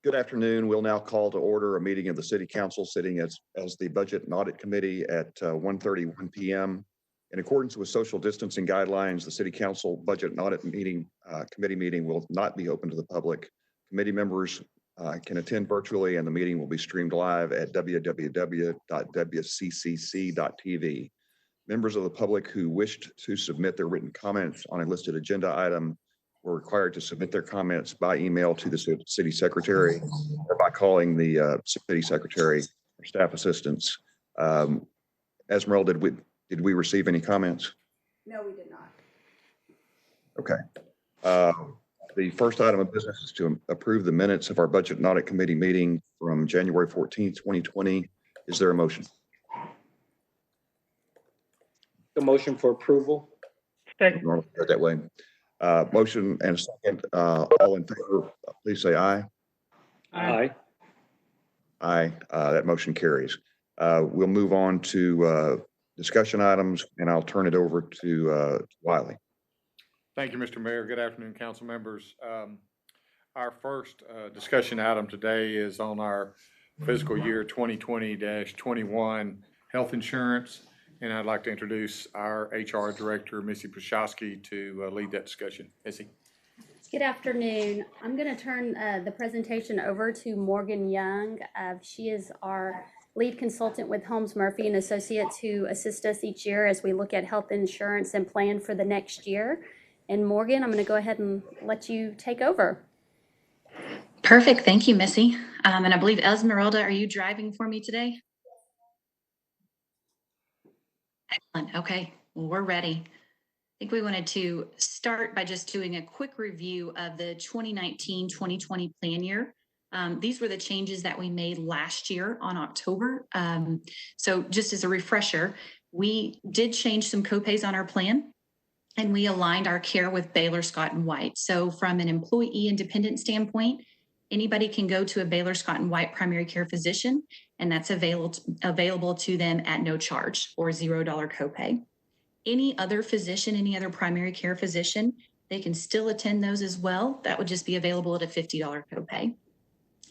Good afternoon. We'll now call to order a meeting of the City Council sitting as the Budget and Audit Committee at 1:31 p.m. In accordance with social distancing guidelines, the City Council Budget and Audit Committee meeting will not be open to the public. Committee members can attend virtually, and the meeting will be streamed live at www.wccc.tv. Members of the public who wished to submit their written comments on a listed agenda item were required to submit their comments by email to the city secretary or by calling the city secretary or staff assistants. Esmeralda, did we receive any comments? No, we did not. Okay. The first item of business is to approve the minutes of our Budget and Audit Committee meeting from January 14th, 2020. Is there a motion? The motion for approval. Normally go that way. Motion and a second. All in favor, please say aye. Aye. Aye. That motion carries. We'll move on to discussion items, and I'll turn it over to Wiley. Thank you, Mr. Mayor. Good afternoon, council members. Our first discussion item today is on our fiscal year 2020-21 health insurance. And I'd like to introduce our HR Director, Missy Prochowski, to lead that discussion. Missy. Good afternoon. I'm going to turn the presentation over to Morgan Young. She is our lead consultant with Holmes Murphy and Associates, who assist us each year as we look at health insurance and plan for the next year. And Morgan, I'm going to go ahead and let you take over. Perfect. Thank you, Missy. And I believe Esmeralda, are you driving for me today? Excellent. Okay, well, we're ready. I think we wanted to start by just doing a quick review of the 2019-2020 plan year. These were the changes that we made last year on October. So just as a refresher, we did change some copays on our plan, and we aligned our care with Baylor Scott and White. So from an employee independent standpoint, anybody can go to a Baylor Scott and White primary care physician, and that's available to them at no charge or $0 copay. Any other physician, any other primary care physician, they can still attend those as well. That would just be available at a $50 copay.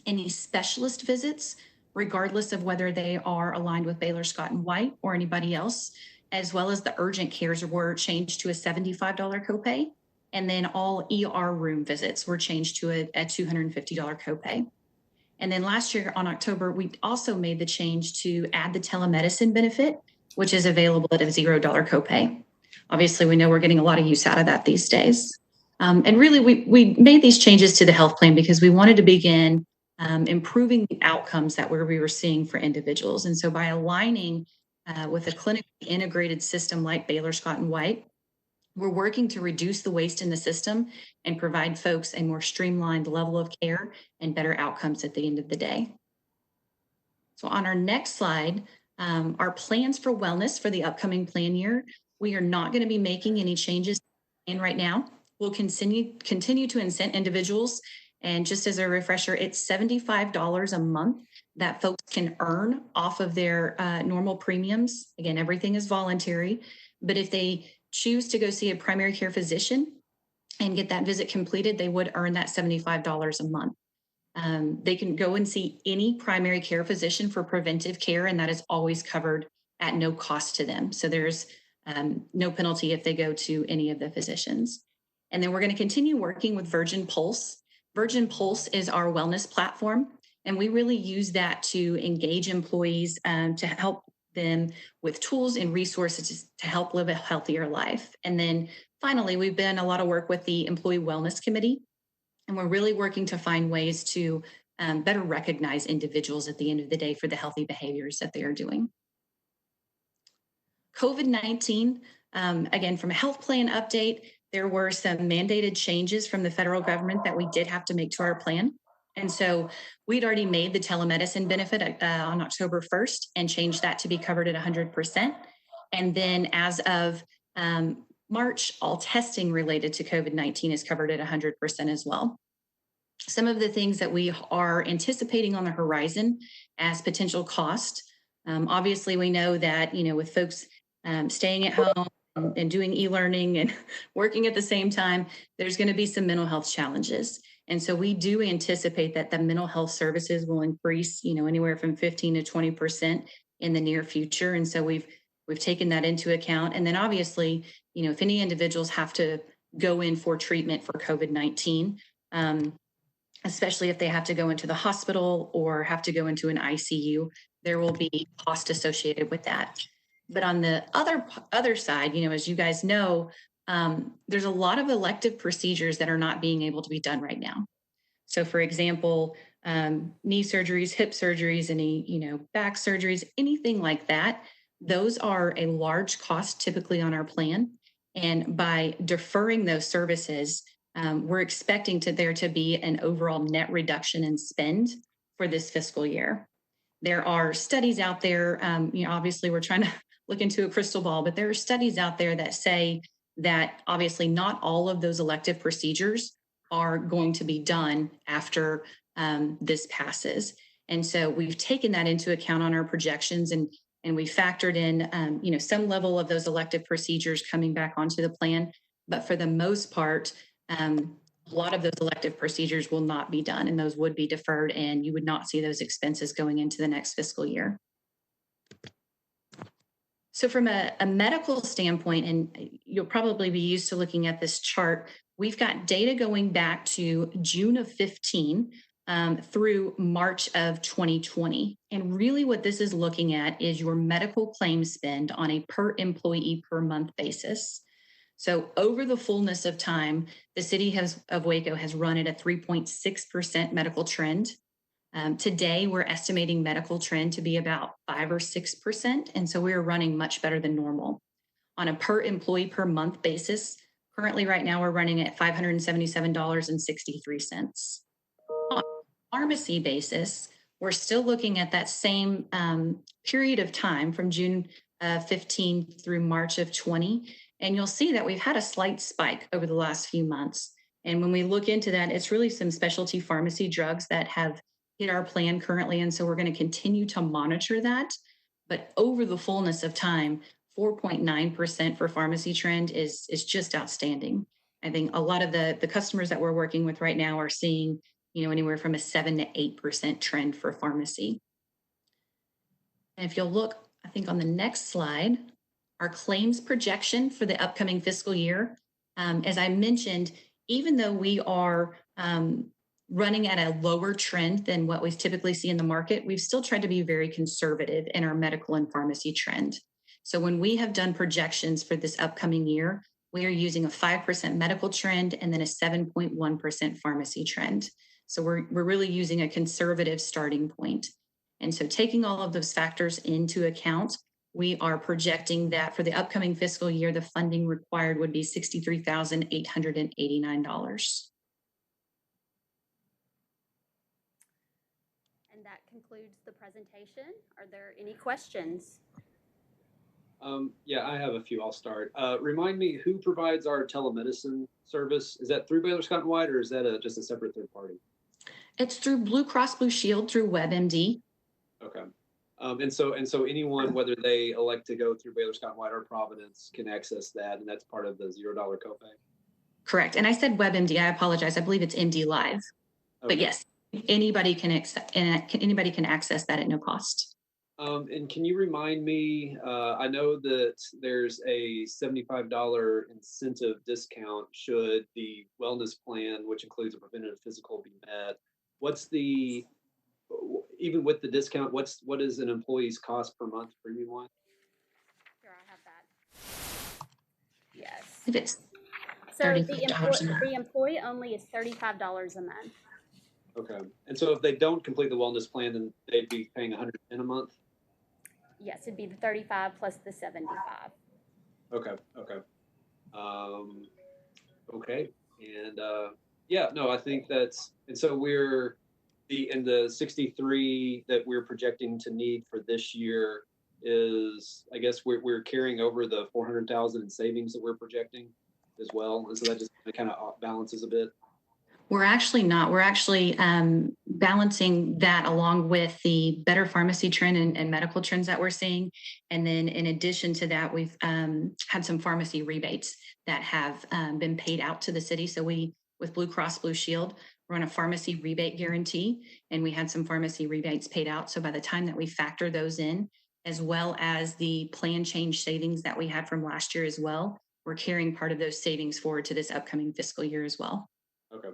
Any specialist visits, regardless of whether they are aligned with Baylor Scott and White or anybody else, as well as the urgent cares, were changed to a $75 copay. And then all ER room visits were changed to a $250 copay. And then last year on October, we also made the change to add the telemedicine benefit, which is available at a $0 copay. Obviously, we know we're getting a lot of use out of that these days. And really, we made these changes to the health plan because we wanted to begin improving the outcomes that we were seeing for individuals. And so by aligning with a clinically integrated system like Baylor Scott and White, we're working to reduce the waste in the system and provide folks a more streamlined level of care and better outcomes at the end of the day. So on our next slide, our plans for wellness for the upcoming plan year, we are not going to be making any changes in right now. We'll continue to incent individuals. And just as a refresher, it's $75 a month that folks can earn off of their normal premiums. Again, everything is voluntary, but if they choose to go see a primary care physician and get that visit completed, they would earn that $75 a month. They can go and see any primary care physician for preventive care, and that is always covered at no cost to them. So there's no penalty if they go to any of the physicians. And then we're going to continue working with Virgin Pulse. Virgin Pulse is our wellness platform, and we really use that to engage employees to help them with tools and resources to help live a healthier life. And then finally, we've done a lot of work with the Employee Wellness Committee, and we're really working to find ways to better recognize individuals at the end of the day for the healthy behaviors that they are doing. COVID-19, again, from a health plan update, there were some mandated changes from the federal government that we did have to make to our plan. And so we'd already made the telemedicine benefit on October 1st and changed that to be covered at 100%. And then as of March, all testing related to COVID-19 is covered at 100% as well. Some of the things that we are anticipating on the horizon as potential cost, obviously we know that, with folks staying at home, and doing e-learning and working at the same time, there's going to be some mental health challenges. And so we do anticipate that the mental health services will increase, anywhere from 15 to 20% in the near future. And so we've taken that into account. And then obviously, if any individuals have to go in for treatment for COVID-19, especially if they have to go into the hospital or have to go into an ICU, there will be cost associated with that. But on the other side, as you guys know, there's a lot of elective procedures that are not being able to be done right now. So, for example, knee surgeries, hip surgeries, any back surgeries, anything like that. Those are a large cost typically on our plan, and by deferring those services, we're expecting there to be an overall net reduction in spend for this fiscal year. There are studies out there, obviously we're trying to look into a crystal ball, but there are studies out there that say that obviously not all of those elective procedures are going to be done after this passes. And so we've taken that into account on our projections, and we factored in, some level of those elective procedures coming back onto the plan. But for the most part, a lot of those elective procedures will not be done, and those would be deferred, and you would not see those expenses going into the next fiscal year. So from a medical standpoint, and you'll probably be used to looking at this chart, we've got data going back to June of 15 through March of 2020. And really what this is looking at is your medical claim spend on a per employee per month basis. So over the fullness of time, the city of Waco has run at a 3.6% medical trend. Today, we're estimating medical trend to be about 5 or 6%. And so we're running much better than normal. On a per employee per month basis, currently right now, we're running at $577.63. On a pharmacy basis, we're still looking at that same period of time from June 15 through March of 20. And you'll see that we've had a slight spike over the last few months. And when we look into that, it's really some specialty pharmacy drugs that have hit our plan currently. And so we're going to continue to monitor that. But over the fullness of time, 4.9% for pharmacy trend is just outstanding. I think a lot of the customers that we're working with right now are seeing, anywhere from a 7 to 8% trend for pharmacy. And if you'll look, I think on the next slide, our claims projection for the upcoming fiscal year, as I mentioned, even though we are running at a lower trend than what we typically see in the market, we've still tried to be very conservative in our medical and pharmacy trend. So when we have done projections for this upcoming year, we are using a 5% medical trend and then a 7.1% pharmacy trend. So we're really using a conservative starting point. And so taking all of those factors into account, we are projecting that for the upcoming fiscal year, the funding required would be $63,889. And that concludes the presentation. Are there any questions? Yeah, I have a few. I'll start. Remind me, who provides our telemedicine service? Is that through Baylor Scott and White, or is that just a separate third party? It's through Blue Cross Blue Shield through WebMD. Okay. And so anyone, whether they elect to go through Baylor Scott and White or Providence, can access that, and that's part of the $0 copay. Correct. And I said WebMD. I apologize. I believe it's MD Live. Okay. But yes, anybody can access that at no cost. And can you remind me, I know that there's a $75 incentive discount should the wellness plan, which includes a preventative physical, be met. Even with the discount, what is an employee's cost per month for you one? Here, I have that. Yes. If it's So $35 the employee only is $35 a month. Okay. And so if they don't complete the wellness plan, then they'd be paying $110 a month? Yes, it'd be the 35 plus the 75. Okay. Okay. And yeah, no, I think that's, and so we're in the 63 that we're projecting to need for this year is, I guess we're carrying over the 400,000 in savings that we're projecting as well. And so that just kind of balances a bit. We're actually not. We're actually balancing that along with the better pharmacy trend and medical trends that we're seeing. And then in addition to that, we've had some pharmacy rebates that have been paid out to the city. So with Blue Cross Blue Shield, we're on a pharmacy rebate guarantee, and we had some pharmacy rebates paid out. So by the time that we factor those in, as well as the plan change savings that we had from last year as well, we're carrying part of those savings forward to this upcoming fiscal year as well. Okay.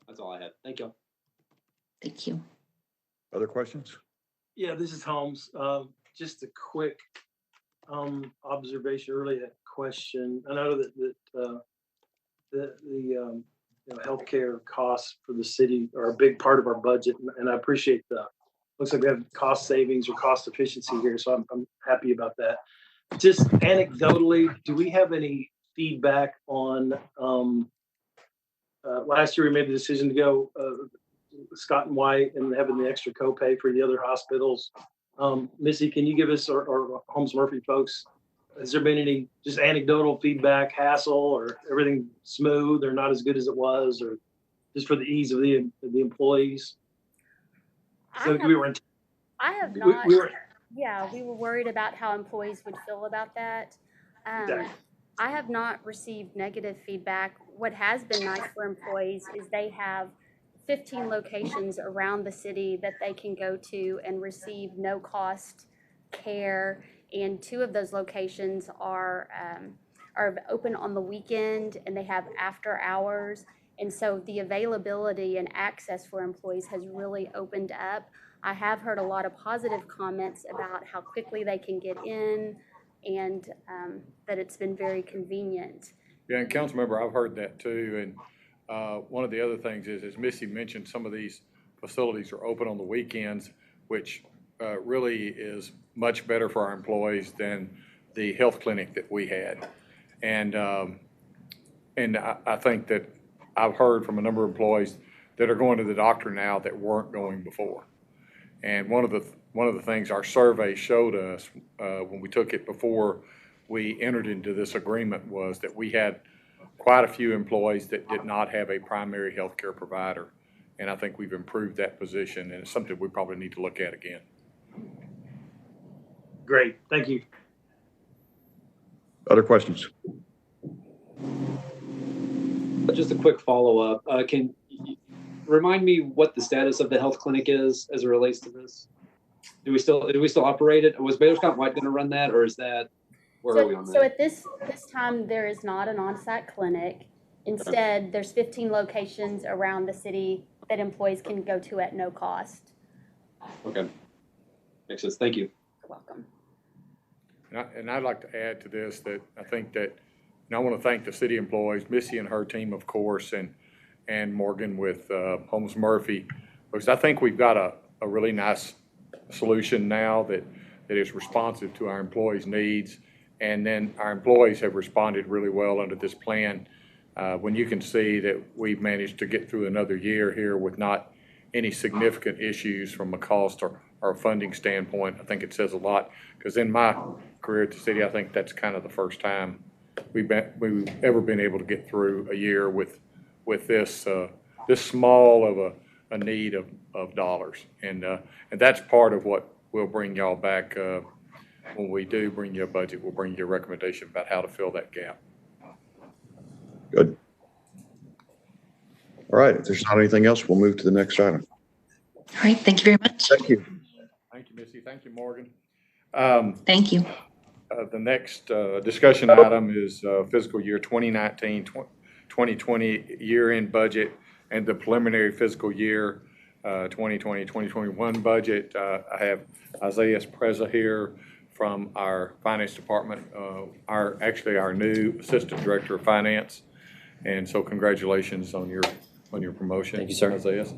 That's all I had. Thank you. Thank you. Other questions? Yeah, this is Holmes. Just a quick observation, really a question. I know that the healthcare costs for the city are a big part of our budget, and I appreciate looks like we have cost savings or cost efficiency here, so I'm happy about that. Just anecdotally, do we have any feedback on last year we made the decision to go Scott and White and having the extra copay for the other hospitals. Missy, can you give us, or Holmes Murphy folks, has there been any just anecdotal feedback, hassle, or everything smooth or not as good as it was, or just for the ease of the employees? So I have not. Yeah, we were worried about how employees would feel about that. Exactly. I have not received negative feedback. What has been nice for employees is they have 15 locations around the city that they can go to and receive no cost care. And 2 of those locations are open on the weekend, and they have after hours. And so the availability and access for employees has really opened up. I have heard a lot of positive comments about how quickly they can get in, and that it's been very convenient. Yeah, and council member, I've heard that too. And one of the other things is, as Missy mentioned, some of these facilities are open on the weekends, which really is much better for our employees than the health clinic that we had. And I think that I've heard from a number of employees that are going to the doctor now that weren't going before. And one of the things our survey showed us when we took it before we entered into this agreement was that we had quite a few employees that did not have a primary health care provider. And I think we've improved that position, and it's something we probably need to look at again. Great, thank you. Other questions? Just a quick follow-up. Can you remind me what the status of the health clinic is as it relates to this? Do we still operate it? Was Baylor Scott White going to run that, or is that where are we on that? So at this time, there is not an on-site clinic. Instead, there's 15 locations around the city that employees can go to at no cost. Okay, makes sense. Thank you. You're welcome. And I'd like to add to this that I think that, and I want to thank the city employees, Missy and her team, of course, and Morgan with Holmes Murphy, because I think we've got a really nice solution now that is responsive to our employees' needs. And then our employees have responded really well under this plan. When you can see that we've managed to get through another year here with not any significant issues from a cost or funding standpoint, I think it says a lot. Because in my career at the city, I think that's kind of the first time we've ever been able to get through a year with this small of a need of dollars. And that's part of what we'll bring y'all back when we do bring you a budget. We'll bring you a recommendation about how to fill that gap. Good. All right, if there's not anything else, we'll move to the next item. All right, thank you very much. Thank you. Thank you, Missy. Thank you, Morgan. Thank you. The next discussion item is fiscal year 2019-2020 year-end budget and the preliminary fiscal year 2020-2021 budget. I have Isaiah Preza here from our finance department, our new assistant director of finance. And so congratulations on your promotion. Thank you, sir. Isaiah.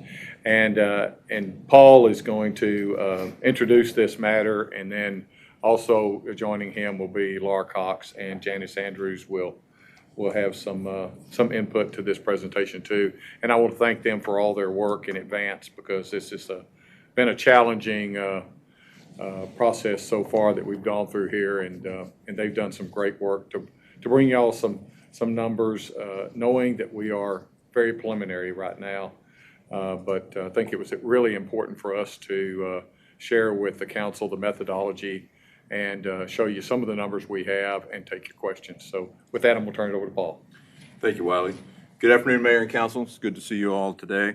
And Paul is going to introduce this matter, and then also joining him will be Laura Cox, and Janice Andrews will have some input to this presentation too. And I want to thank them for all their work in advance, because this has been a challenging process so far that we've gone through here, and they've done some great work to bring y'all some some numbers, knowing that we are very preliminary right now. But I think it was really important for us to share with the council the methodology and show you some of the numbers we have and take your questions. So with that, I'm going to turn it over to Paul. Thank you, Wiley. Good afternoon, Mayor and Council. It's good to see you all today.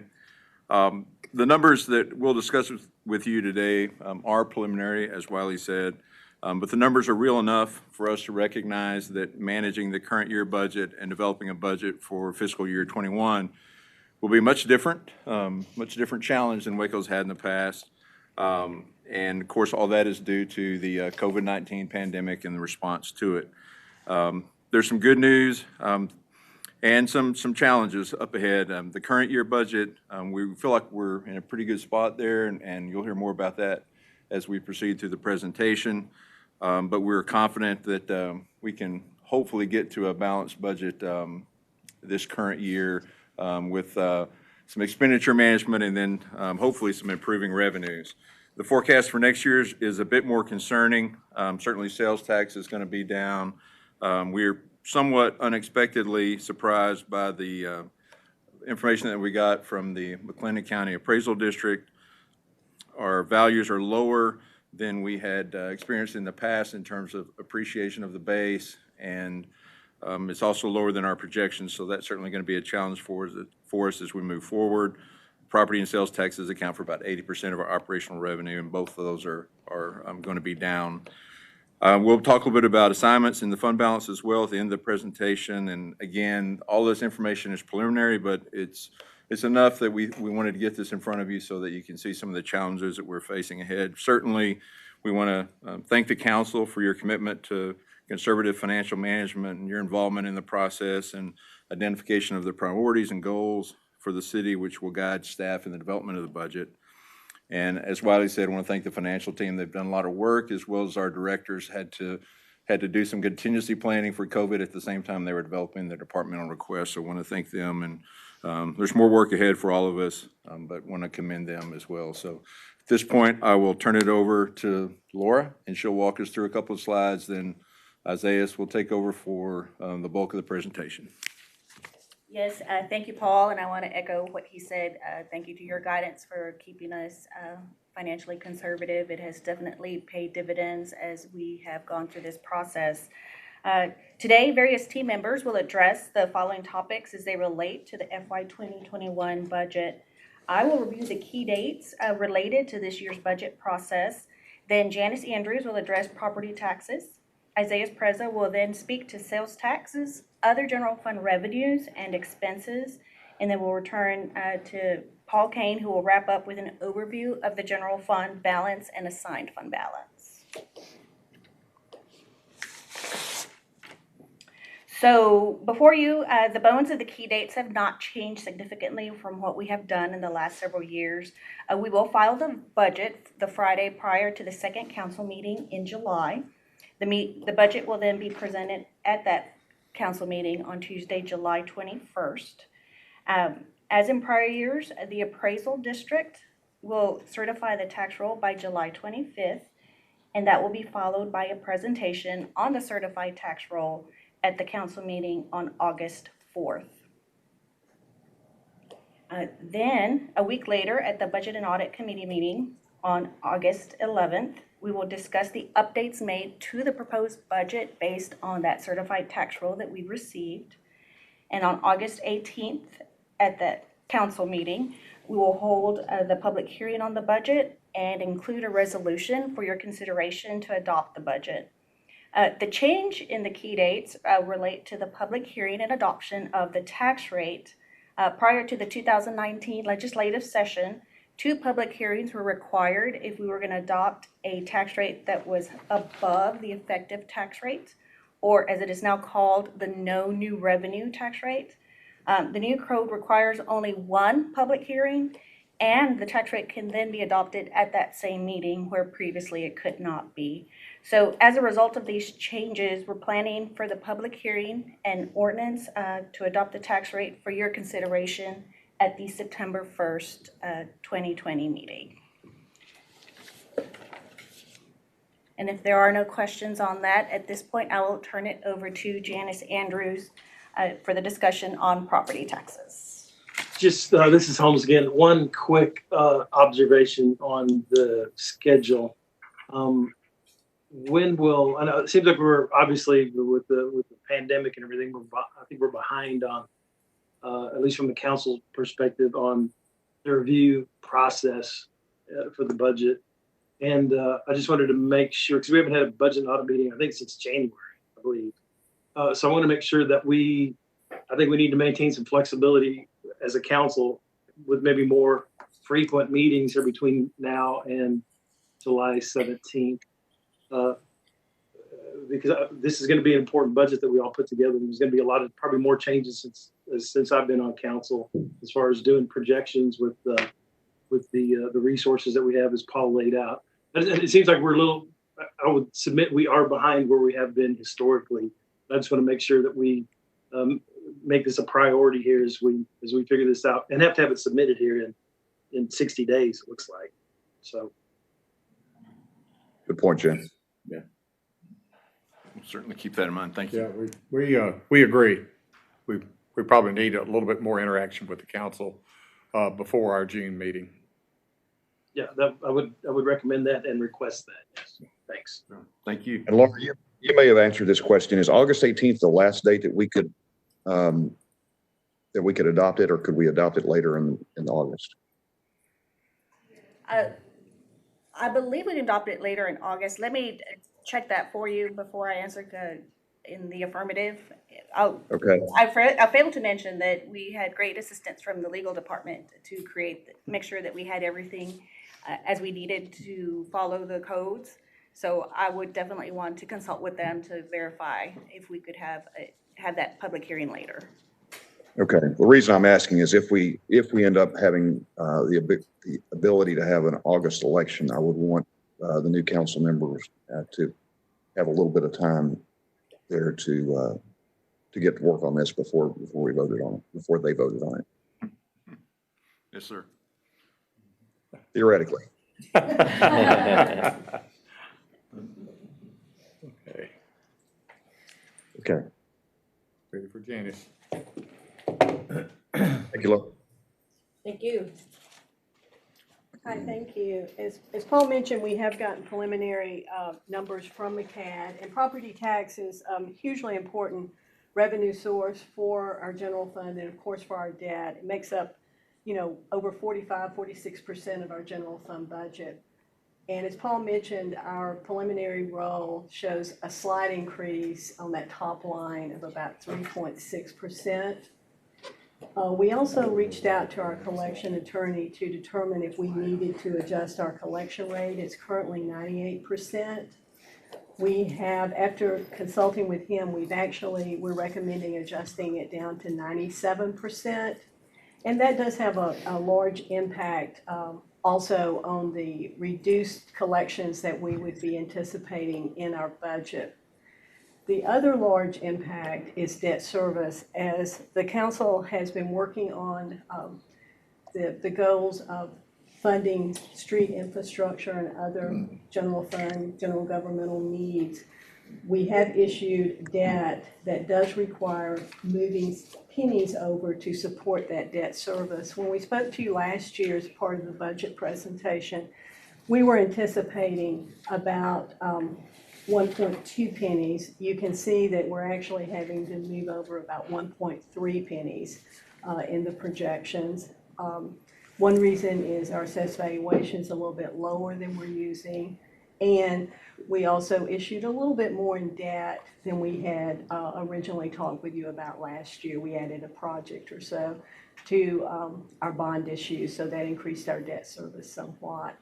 The numbers that we'll discuss with you today are preliminary, as Wiley said, but the numbers are real enough for us to recognize that managing the current year budget and developing a budget for fiscal year 21 will be much different challenge than Waco's had in the past. And of course, all that is due to the COVID-19 pandemic and the response to it. There's some good news and some challenges up ahead. The current year budget, we feel like we're in a pretty good spot there, and you'll hear more about that as we proceed through the presentation. But we're confident that we can hopefully get to a balanced budget this current year with some expenditure management and then hopefully some improving revenues. The forecast for next year is a bit more concerning. Certainly sales tax is going to be down. We're somewhat unexpectedly surprised by the information that we got from the McLennan County Appraisal District. Our values are lower than we had experienced in the past in terms of appreciation of the base, and it's also lower than our projections, so that's certainly going to be a challenge for us as we move forward. Property and sales taxes account for about 80% of our operational revenue, and both of those are going to be down. We'll talk a little bit about assignments and the fund balance as well at the end of the presentation. And again, all this information is preliminary, but it's enough that we wanted to get this in front of you so that you can see some of the challenges that we're facing ahead. Certainly, we want to thank the council for your commitment to conservative financial management and your involvement in the process and identification of the priorities and goals for the city, which will guide staff in the development of the budget. And as Wiley said, I want to thank the financial team. They've done a lot of work, as well as our directors had to do some contingency planning for COVID at the same time they were developing their departmental requests. So I want to thank them. And there's more work ahead for all of us, but want to commend them as well. So at this point, I will turn it over to Laura, and she'll walk us through a couple of slides. Then Isaiah will take over for the bulk of the presentation. Yes, thank you, Paul, and I want to echo what he said. Thank you to your guidance for keeping us financially conservative. It has definitely paid dividends as we have gone through this process. Today, various team members will address the following topics as they relate to the FY 2021 budget. I will review the key dates related to this year's budget process. Then Janice Andrews will address property taxes. Isaiah Preza will then speak to sales taxes, other general fund revenues and expenses, and then we'll return to Paul Kane, who will wrap up with an overview of the general fund balance and assigned fund balance. So before you, the bones of the key dates have not changed significantly from what we have done in the last several years. We will file the budget the Friday prior to the second council meeting in July. The budget will then be presented at that council meeting on Tuesday, July 21st. As in prior years, the appraisal district will certify the tax roll by July 25th, and that will be followed by a presentation on the certified tax roll at the council meeting on August 4th. Then, a week later, at the Budget and Audit Committee meeting on August 11th, we will discuss the updates made to the proposed budget based on that certified tax roll that we received. And on August 18th, at the council meeting, we will hold the public hearing on the budget and include a resolution for your consideration to adopt the budget. The change in the key dates relate to the public hearing and adoption of the tax rate. Prior to the 2019 legislative session, 2 public hearings were required if we were going to adopt a tax rate that was above the effective tax rate, or as it is now called, the no new revenue tax rate. The new code requires only 1 public hearing, and the tax rate can then be adopted at that same meeting where previously it could not be. So as a result of these changes, we're planning for the public hearing and ordinance to adopt the tax rate for your consideration at the September 1st, 2020 meeting. And if there are no questions on that, at this point, I will turn it over to Janice Andrews for the discussion on property taxes. Just, this is Holmes again. One quick observation on the schedule. When will, I know it seems like we're obviously with the pandemic and everything, I think we're behind on, at least from the council perspective, on the review process for the budget. And I just wanted to make sure, because we haven't had a budget and audit meeting, I think since January, I believe. So I want to make sure that I think we need to maintain some flexibility as a council with maybe more frequent meetings here between now and July 17th. Because this is going to be an important budget that we all put together. And there's going to be a lot of probably more changes since I've been on council as far as doing projections with the resources that we have, as Paul laid out. And it seems like we're a little, I would submit we are behind where we have been historically. I just want to make sure that we make this a priority here as we figure this out, and have to have it submitted here in 60 days, it looks like. So. Good point, Jim. Yeah. We'll certainly keep that in mind. Thank you. Yeah, we agree. We probably need a little bit more interaction with the council before our June meeting. Yeah, I would recommend that and request that. Yes, thanks. Thank you. And Laura, you may have answered this question. Is August 18th the last date that we could adopt it, or could we adopt it later in August? I believe we can adopt it later in August. Let me check that for you before I answer in the affirmative. Okay. I failed to mention that we had great assistance from the legal department to make sure that we had everything as we needed to follow the codes. So I would definitely want to consult with them to verify if we could have that public hearing later. Okay. The reason I'm asking is if we end up having the ability to have an August election, I would want the new council members to have a little bit of time there to get to work on this before we voted on it, before they voted on it. Yes, sir. Theoretically. Okay. Okay. Ready for Janice. Thank you, Laura. Thank you. Hi, thank you. As Paul mentioned, we have gotten preliminary numbers from McCAD, and property tax is hugely important revenue source for our general fund and of course for our debt. It makes up, over 46% of our general fund budget. And as Paul mentioned, our preliminary roll shows a slight increase on that top line of about 3.6%. We also reached out to our collection attorney to determine if we needed to adjust our collection rate. It's currently 98%. We have, after consulting with him, we're recommending adjusting it down to 97%. And that does have a large impact also on the reduced collections that we would be anticipating in our budget. The other large impact is debt service, as the council has been working on the goals of funding street infrastructure and other general fund, general governmental needs. We have issued debt that does require moving pennies over to support that debt service. When we spoke to you last year as part of the budget presentation, we were anticipating about 1.2 pennies. You can see that we're actually having to move over about 1.3 pennies in the projections. One reason is our assessed valuation is a little bit lower than we're using, and we also issued a little bit more in debt than we had originally talked with you about last year. We added a project or so to our bond issues, so that increased our debt service somewhat.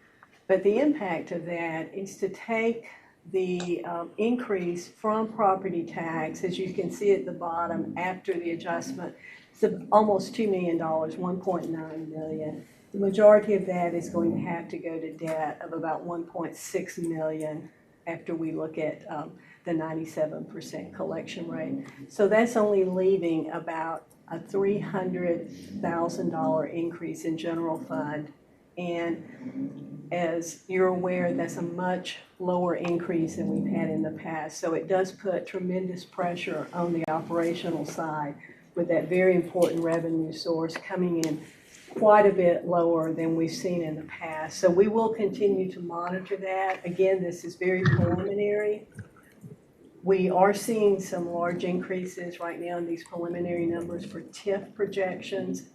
But the impact of that is to take the increase from property tax, as you can see at the bottom after the adjustment, it's almost $2 million, 1.9 million. The majority of that is going to have to go to debt of about 1.6 million after we look at the 97% collection rate. So that's only leaving about a $300,000 increase in general fund And as you're aware, that's a much lower increase than we've had in the past. So it does put tremendous pressure on the operational side with that very important revenue source coming in quite a bit lower than we've seen in the past. So we will continue to monitor that. Again, this is very preliminary. We are seeing some large increases right now in these preliminary numbers for TIF projections.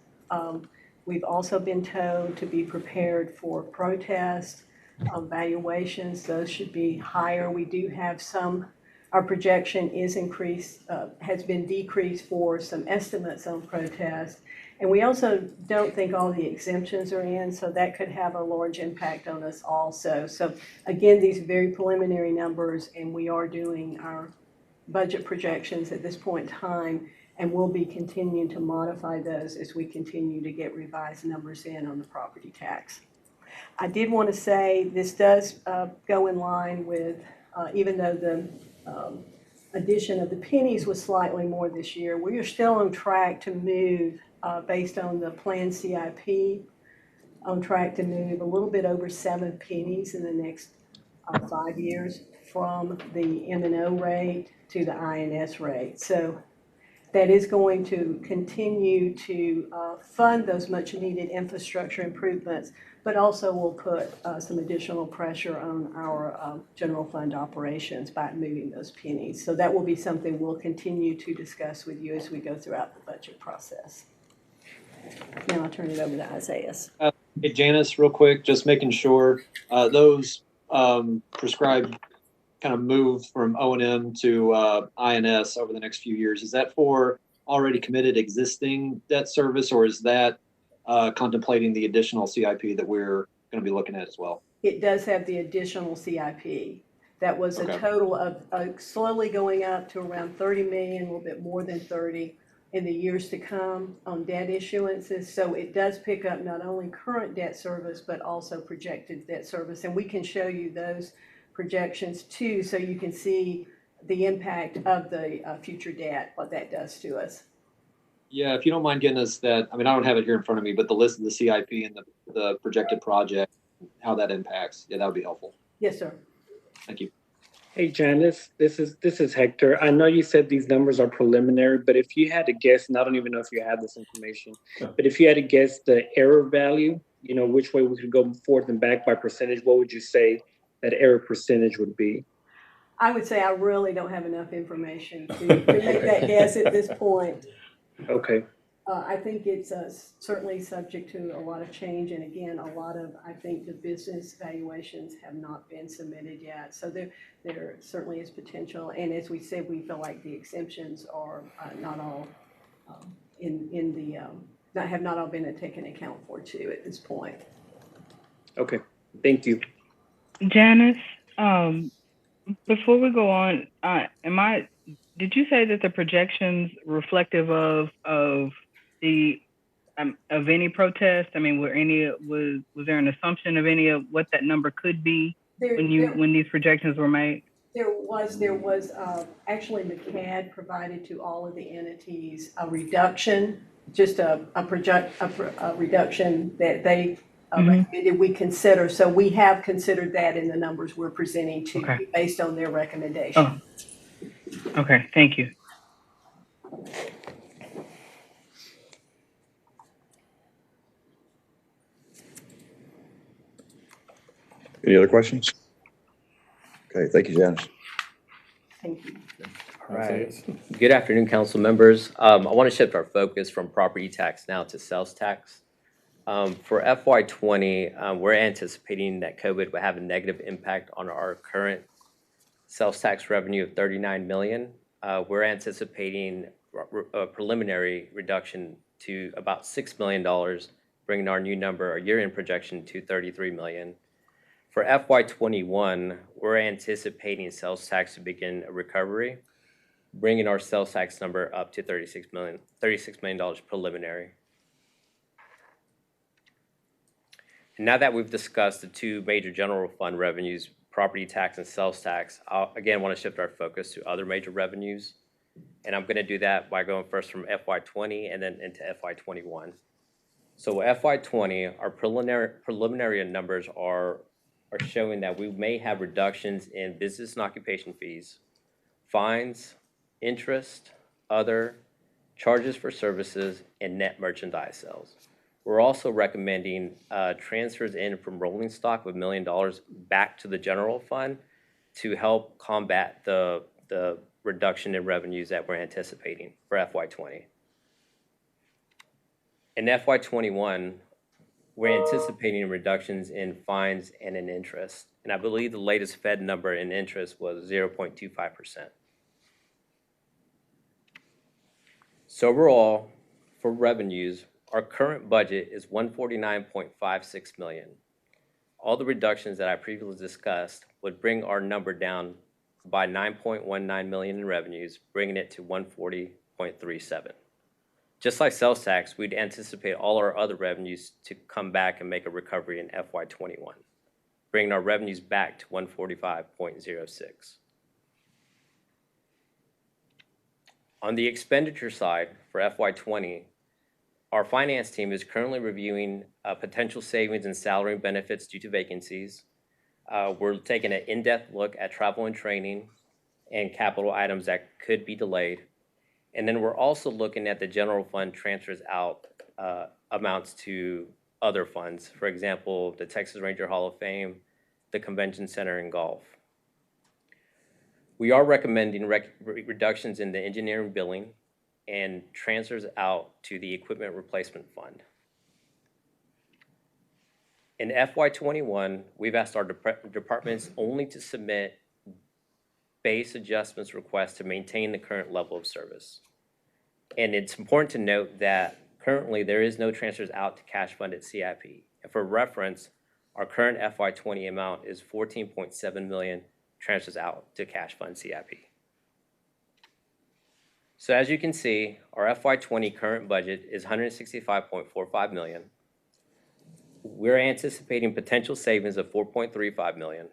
We've also been told to be prepared for protest valuations. Those should be higher. We do have some, our projection is increased, has been decreased for some estimates on protest. And we also don't think all the exemptions are in, so that could have a large impact on us also. So again, these are very preliminary numbers, and we are doing our budget projections at this point in time, and we'll be continuing to modify those as we continue to get revised numbers in on the property tax. I did want to say this does go in line with, even though the addition of the pennies was slightly more this year, we are still on track to move, based on the planned CIP, on track to move a little bit over 7 pennies in the next 5 years from the M&O rate to the INS rate. So that is going to continue to fund those much needed infrastructure improvements, but also will put some additional pressure on our general fund operations by moving those pennies. So that will be something we'll continue to discuss with you as we go throughout the budget process. Now I'll turn it over to Isaiah. Hey, Janice, real quick, just making sure those prescribed kind of move from O&M to INS over the next few years. Is that for already committed existing debt service, or is that contemplating the additional CIP that we're going to be looking at as well? It does have the additional CIP. That was a total of slowly going up to around 30 million, a little bit more than 30 in the years to come on debt issuances. So it does pick up not only current debt service, but also projected debt service. And we can show you those projections too, so you can see the impact of the future debt, what that does to us. Yeah, if you don't mind getting us that, I mean, I don't have it here in front of me, but the list of the CIP and the projected project, how that impacts, yeah, that would be helpful. Yes, sir. Thank you. Hey, Janice, this is Hector. I know you said these numbers are preliminary, but if you had to guess, and I don't even know if you have this information, but if you had to guess the error value, you know, which way we could go forth and back by percentage, what would you say that error percentage would be? I would say I really don't have enough information to make that guess at this point. Okay. I think it's certainly subject to a lot of change. And again, a lot of, I think the business valuations have not been submitted yet. So there certainly is potential. And as we said, we feel like the exemptions are not all have not all been taken account for too at this point. Okay. Thank you. Janice, before we go on, did you say that the projections reflective of any protest? I mean, was there an assumption of any of what that number could be when these projections were made? There was actually McCAD provided to all of the entities a reduction, just a reduction that they recommended we consider. So we have considered that in the numbers we're presenting to you based on their recommendation. Oh. Okay, thank you. Any other questions? Okay, thank you, Janice. Thank you. All right. Good afternoon, council members. I want to shift our focus from property tax now to sales tax. For FY20, we're anticipating that COVID will have a negative impact on our current sales tax revenue of $39 million. We're anticipating a preliminary reduction to about $6 million, bringing our new number, our year-end projection, to $33 million. For FY21, we're anticipating sales tax to begin a recovery, bringing our sales tax number up to $36 million preliminary. And now that we've discussed the two major general fund revenues, property tax and sales tax, I again want to shift our focus to other major revenues. And I'm going to do that by going first from FY20 and then into FY21. So FY20, our preliminary numbers are showing that we may have reductions in business and occupation fees, fines, interest, other, charges for services, and net merchandise sales. We're also recommending transfers in from rolling stock of $1 million back to the general fund to help combat the reduction in revenues that we're anticipating for FY20. In FY21, we're anticipating reductions in fines and in interest. And I believe the latest Fed number in interest was 0.25%. So overall, for revenues, our current budget is $149.56 million. All the reductions that I previously discussed would bring our number down by $9.19 million in revenues, bringing it to $140.37. Just like sales tax, we'd anticipate all our other revenues to come back and make a recovery in FY21, bringing our revenues back to $145.06. On the expenditure side for FY20, our finance team is currently reviewing potential savings in salary and benefits due to vacancies. We're taking an in-depth look at travel and training and capital items that could be delayed. And then we're also looking at the general fund transfers out amounts to other funds. For example, the Texas Ranger Hall of Fame, the Convention Center, and golf. We are recommending reductions in the engineering billing and transfers out to the equipment replacement fund. In FY21, we've asked our departments only to submit base adjustments requests to maintain the current level of service. And it's important to note that currently there is no transfers out to cash fund at CIP. And for reference, our current FY20 amount is $14.7 million transfers out to cash fund CIP. So as you can see, our FY20 current budget is $165.45 million. We're anticipating potential savings of $4.35 million,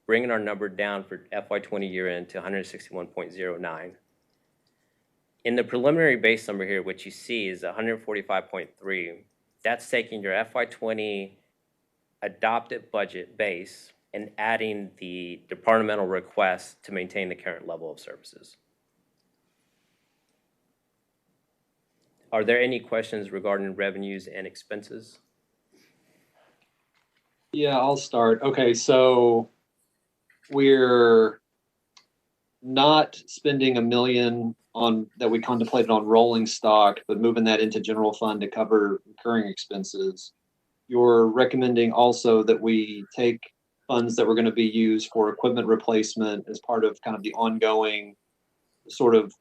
bringing our number down for FY20 year end to $161.09. In the preliminary base number here, which you see is $145.3, that's taking your FY20 adopted budget base and adding the departmental request to maintain the current level of services. Are there any questions regarding revenues and expenses? Yeah, I'll start. Okay, so we're not spending $1 million on that we contemplated on rolling stock, but moving that into general fund to cover recurring expenses. You're recommending also that we take funds that were going to be used for equipment replacement as part of kind of the ongoing sort of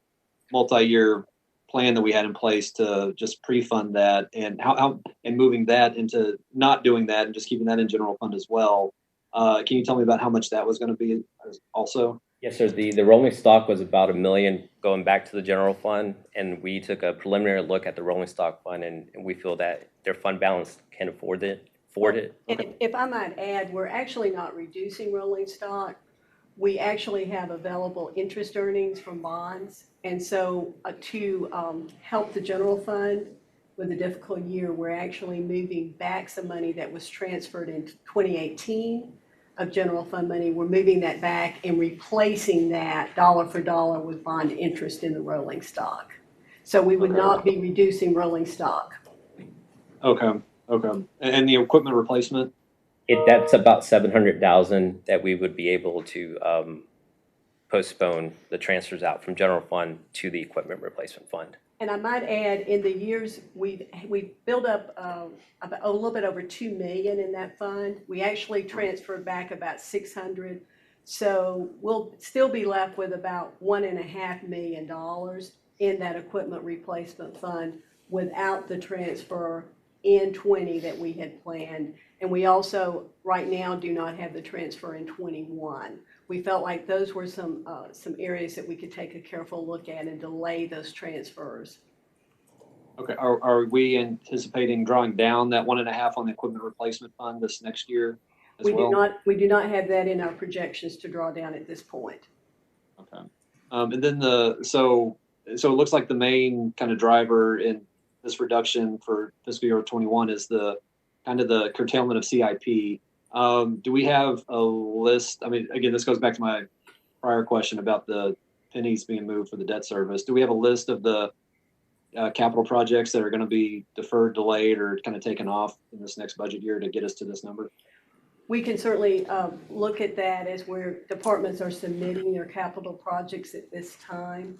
multi-year plan that we had in place to just pre-fund that, and how and moving that into not doing that and just keeping that in general fund as well. Can you tell me about how much that was going to be also? Yes, sir. The rolling stock was about $1 million going back to the general fund, and we took a preliminary look at the rolling stock fund, and we feel that their fund balance can afford it. And if I might add, we're actually not reducing rolling stock. We actually have available interest earnings from bonds. And so to help the general fund with a difficult year, we're actually moving back some money that was transferred in 2018 of general fund money. We're moving that back and replacing that dollar for dollar with bond interest in the rolling stock. So we would not be reducing rolling stock. Okay. And the equipment replacement? That's about $700,000 that we would be able to postpone the transfers out from general fund to the equipment replacement fund. And I might add, in the years, we've built up a little bit over $2 million in that fund. We actually transferred back about $600,000. So we'll still be left with about $1.5 million in that equipment replacement fund without the transfer in 20 that we had planned. And we also, right now, do not have the transfer in 21. We felt like those were some areas that we could take a careful look at and delay those transfers. Okay, are we anticipating drawing down that 1.5 on the equipment replacement fund this next year as well? We do not have that in our projections to draw down at this point. Okay, and then so it looks like the main kind of driver in this reduction for fiscal year 21 is the kind of the curtailment of CIP. Do we have a list? I mean, again, this goes back to my prior question about the pennies being moved for the debt service. Do we have a list of the capital projects that are going to be deferred, delayed, or kind of taken off in this next budget year to get us to this number? We can certainly look at that as where departments are submitting their capital projects at this time.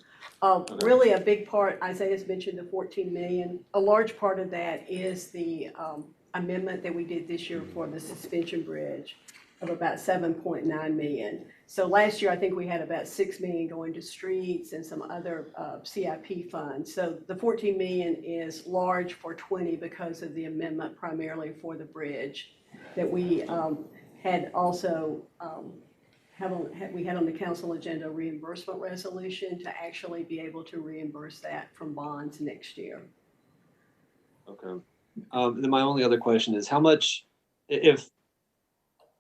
Really a big part, Isaiah's mentioned the 14 million. A large part of that is the amendment that we did this year for the suspension bridge of about 7.9 million. So last year, I think we had about 6 million going to streets and some other CIP funds. So the 14 million is large for 20 because of the amendment primarily for the bridge that we had also we had on the council agenda a reimbursement resolution to actually be able to reimburse that from bonds next year. Okay. Then my only other question is how much, if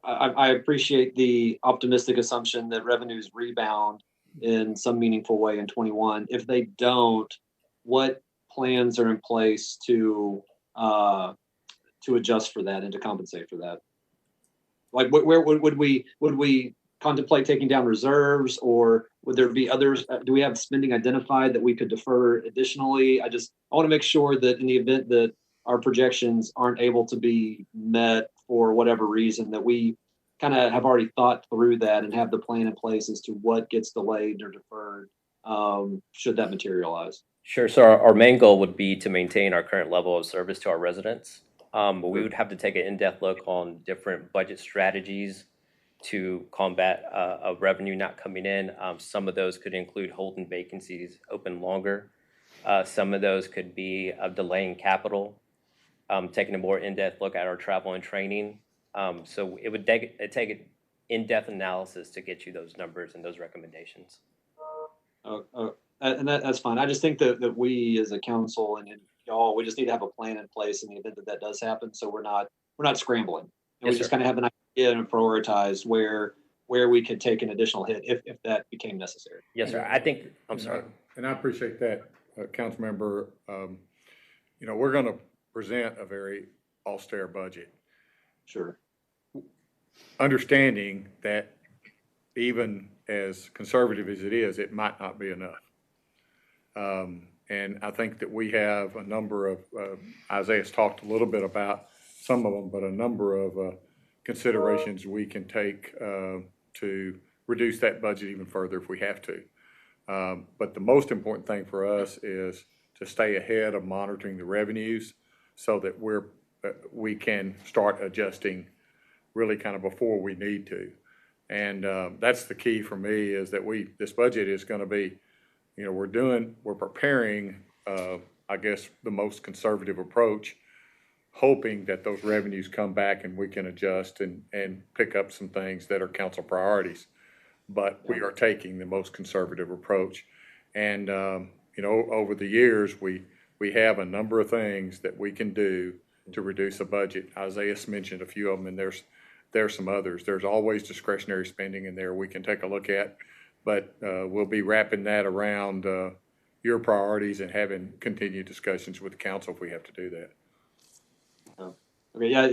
I appreciate the optimistic assumption that revenues rebound in some meaningful way in 21. If they don't, what plans are in place to adjust for that and to compensate for that? Like, where would we contemplate taking down reserves, or would there be others? Do we have spending identified that we could defer additionally? I want to make sure that in the event that our projections aren't able to be met for whatever reason, that we kind of have already thought through that and have the plan in place as to what gets delayed or deferred should that materialize. Sure. So our main goal would be to maintain our current level of service to our residents. But we would have to take an in-depth look on different budget strategies to combat a revenue not coming in. Some of those could include holding vacancies open longer. Some of those could be delaying capital, taking a more in-depth look at our travel and training. So it would take an in-depth analysis to get you those numbers and those recommendations. And that's fine. I just think that we as a council and y'all, we just need to have a plan in place in the event that does happen. So we're not scrambling. And we just kind of have an idea and prioritize where we could take an additional hit if that became necessary. Yes, sir. I'm sorry. And I appreciate that, council member. We're going to present a very austere budget. Sure. Understanding that even as conservative as it is, it might not be enough. And I think that we have a number of, Isaiah's talked a little bit about some of them, but a number of considerations we can take to reduce that budget even further if we have to. But the most important thing for us is to stay ahead of monitoring the revenues so that we can start adjusting really kind of before we need to. And that's the key for me, is that this budget is going to be, we're preparing, I guess, the most conservative approach, hoping that those revenues come back and we can adjust and pick up some things that are council priorities. But we are taking the most conservative approach. And, over the years, we have a number of things that we can do to reduce a budget. Isaiah's mentioned a few of them, and there's some others. There's always discretionary spending in there we can take a look at, but we'll be wrapping that around your priorities and having continued discussions with the council if we have to do that. Okay, yeah,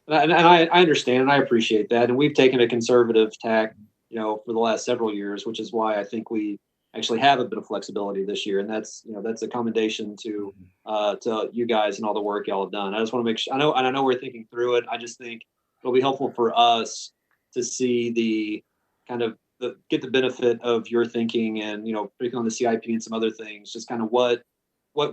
and I understand and I appreciate that, and we've taken a conservative tack, for the last several years, which is why I think we actually have a bit of flexibility this year, and that's a commendation to you guys and all the work y'all have done. I just want to make sure I know we're thinking through it. I just think it'll be helpful for us to see the kind of get the benefit of your thinking and, particularly on the CIP and some other things, just kind of what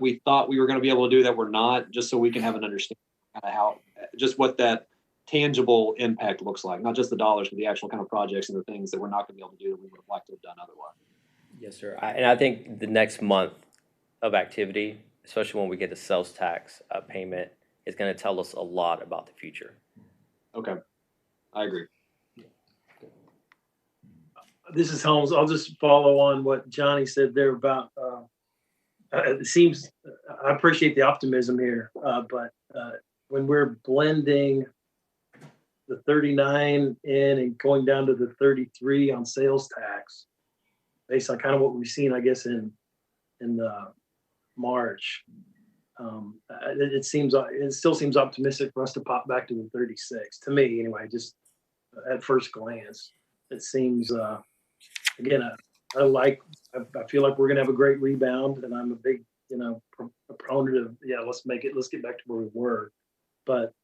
we thought we were going to be able to do that we're not, just so we can have an understanding of how, just what that tangible impact looks like, not just the dollars, but the actual kind of projects and the things that we're not going to be able to do that we would have liked to have done otherwise. Yes, sir. And I think the next month of activity, especially when we get the sales tax payment, is going to tell us a lot about the future. Okay, I agree. This is Holmes. I'll just follow on what Johnny said there about, it seems, I appreciate the optimism here, but when we're blending the 39 in and going down to the 33 on sales tax, based on kind of what we've seen, I guess, in March, it still seems optimistic for us to pop back to the 36. To me, anyway, just at first glance, it seems. Again, I feel like we're going to have a great rebound, and I'm a big, proponent of let's get back to where we were. But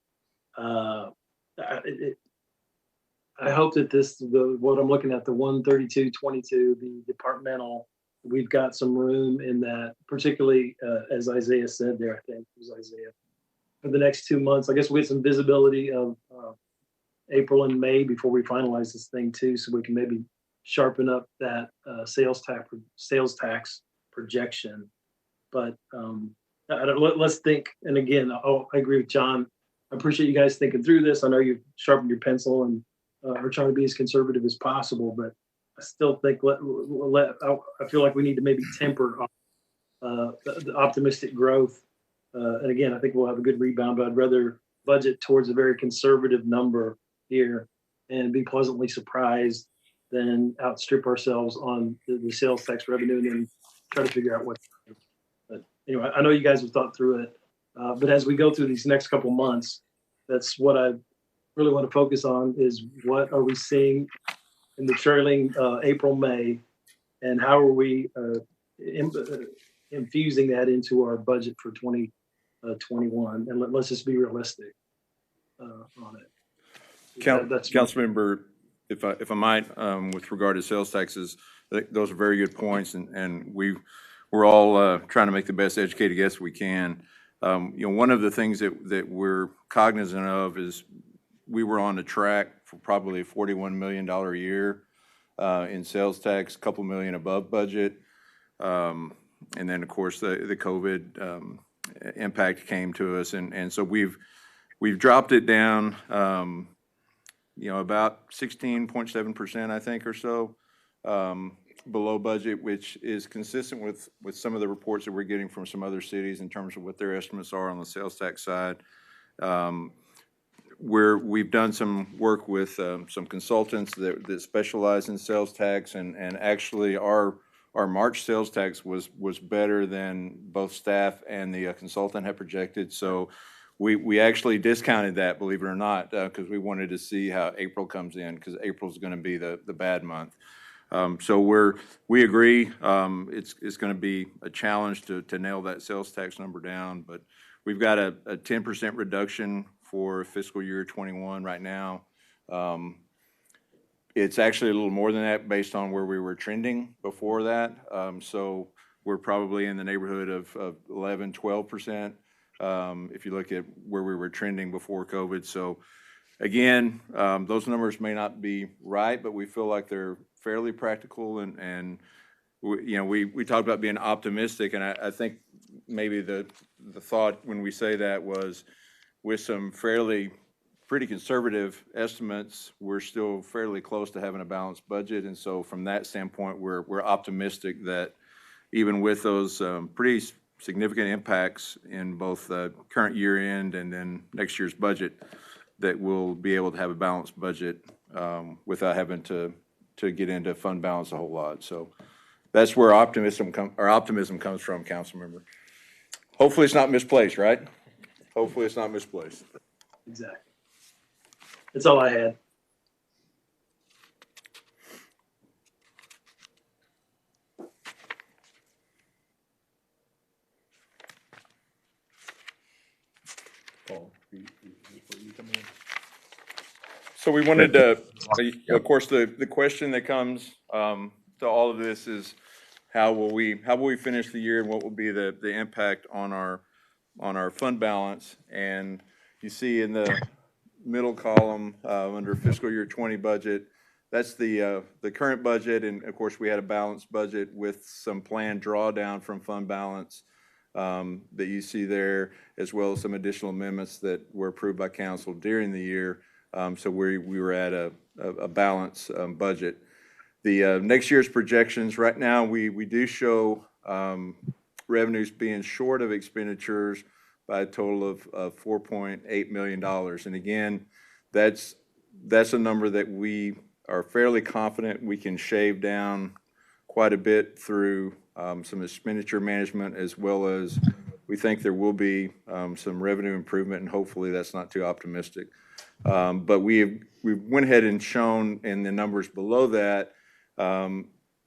I hope that what I'm looking at, the 13222, the departmental, we've got some room in that, particularly as Isaiah said there, I think it was Isaiah, for the next 2 months. I guess we get some visibility of April and May before we finalize this thing too, so we can maybe sharpen up that sales tax projection. But let's think. And again, I agree with John. I appreciate you guys thinking through this. I know you've sharpened your pencil and are trying to be as conservative as possible, but I still think I feel like we need to maybe temper the optimistic growth. And again, I think we'll have a good rebound, but I'd rather budget towards a very conservative number here and be pleasantly surprised than outstrip ourselves on the sales tax revenue and then try to figure out what. But anyway, I know you guys have thought through it, but as we go through these next couple months, that's what I really want to focus on, is what are we seeing in the trailing April, May, and how are we infusing that into our budget for 2021, and let's just be realistic on it. Councilmember, if I might, with regard to sales taxes, those are very good points, and we're all trying to make the best educated guess we can. One of the things that we're cognizant of is we were on the track for probably a $41 million a year in sales tax, a couple million above budget, and then of course the COVID impact came to us, and so we've dropped it down. About 16.7%, I think, or so, below budget, which is consistent with some of the reports that we're getting from some other cities in terms of what their estimates are on the sales tax side. We've done some work with some consultants that specialize in sales tax, and actually our March sales tax was better than both staff and the consultant had projected. So we actually discounted that, believe it or not, because we wanted to see how April comes in, because April's going to be the bad month. So we agree. It's going to be a challenge to nail that sales tax number down, but we've got a 10% reduction for fiscal year 21 right now. It's actually a little more than that based on where we were trending before that. So we're probably in the neighborhood of 11, 12%. If you look at where we were trending before COVID. So again, those numbers may not be right, but we feel like they're fairly practical, and we talked about being optimistic, and I think maybe the thought when we say that was, with some pretty conservative estimates, we're still fairly close to having a balanced budget, and so from that standpoint, we're optimistic that even with those pretty significant impacts in both the current year end and then next year's budget, that we'll be able to have a balanced budget without having to get into fund balance a whole lot. So that's where our optimism comes from, council member. Hopefully it's not misplaced, right? Hopefully it's not misplaced. Exactly. That's all I had. So we wanted to, of course, the question that comes to all of this is, how will we finish the year, and what will be the impact on our fund balance? And you see in the middle column under fiscal year 20 budget, that's the current budget, and of course we had a balanced budget with some planned drawdown from fund balance that you see there, as well as some additional amendments that were approved by council during the year. So we were at a balanced budget. The next year's projections, right now, we do show revenues being short of expenditures by a total of $4.8 million. And again, that's a number that we are fairly confident we can shave down quite a bit through some expenditure management, as well as we think there will be some revenue improvement, and hopefully that's not too optimistic. But we went ahead and shown in the numbers below that,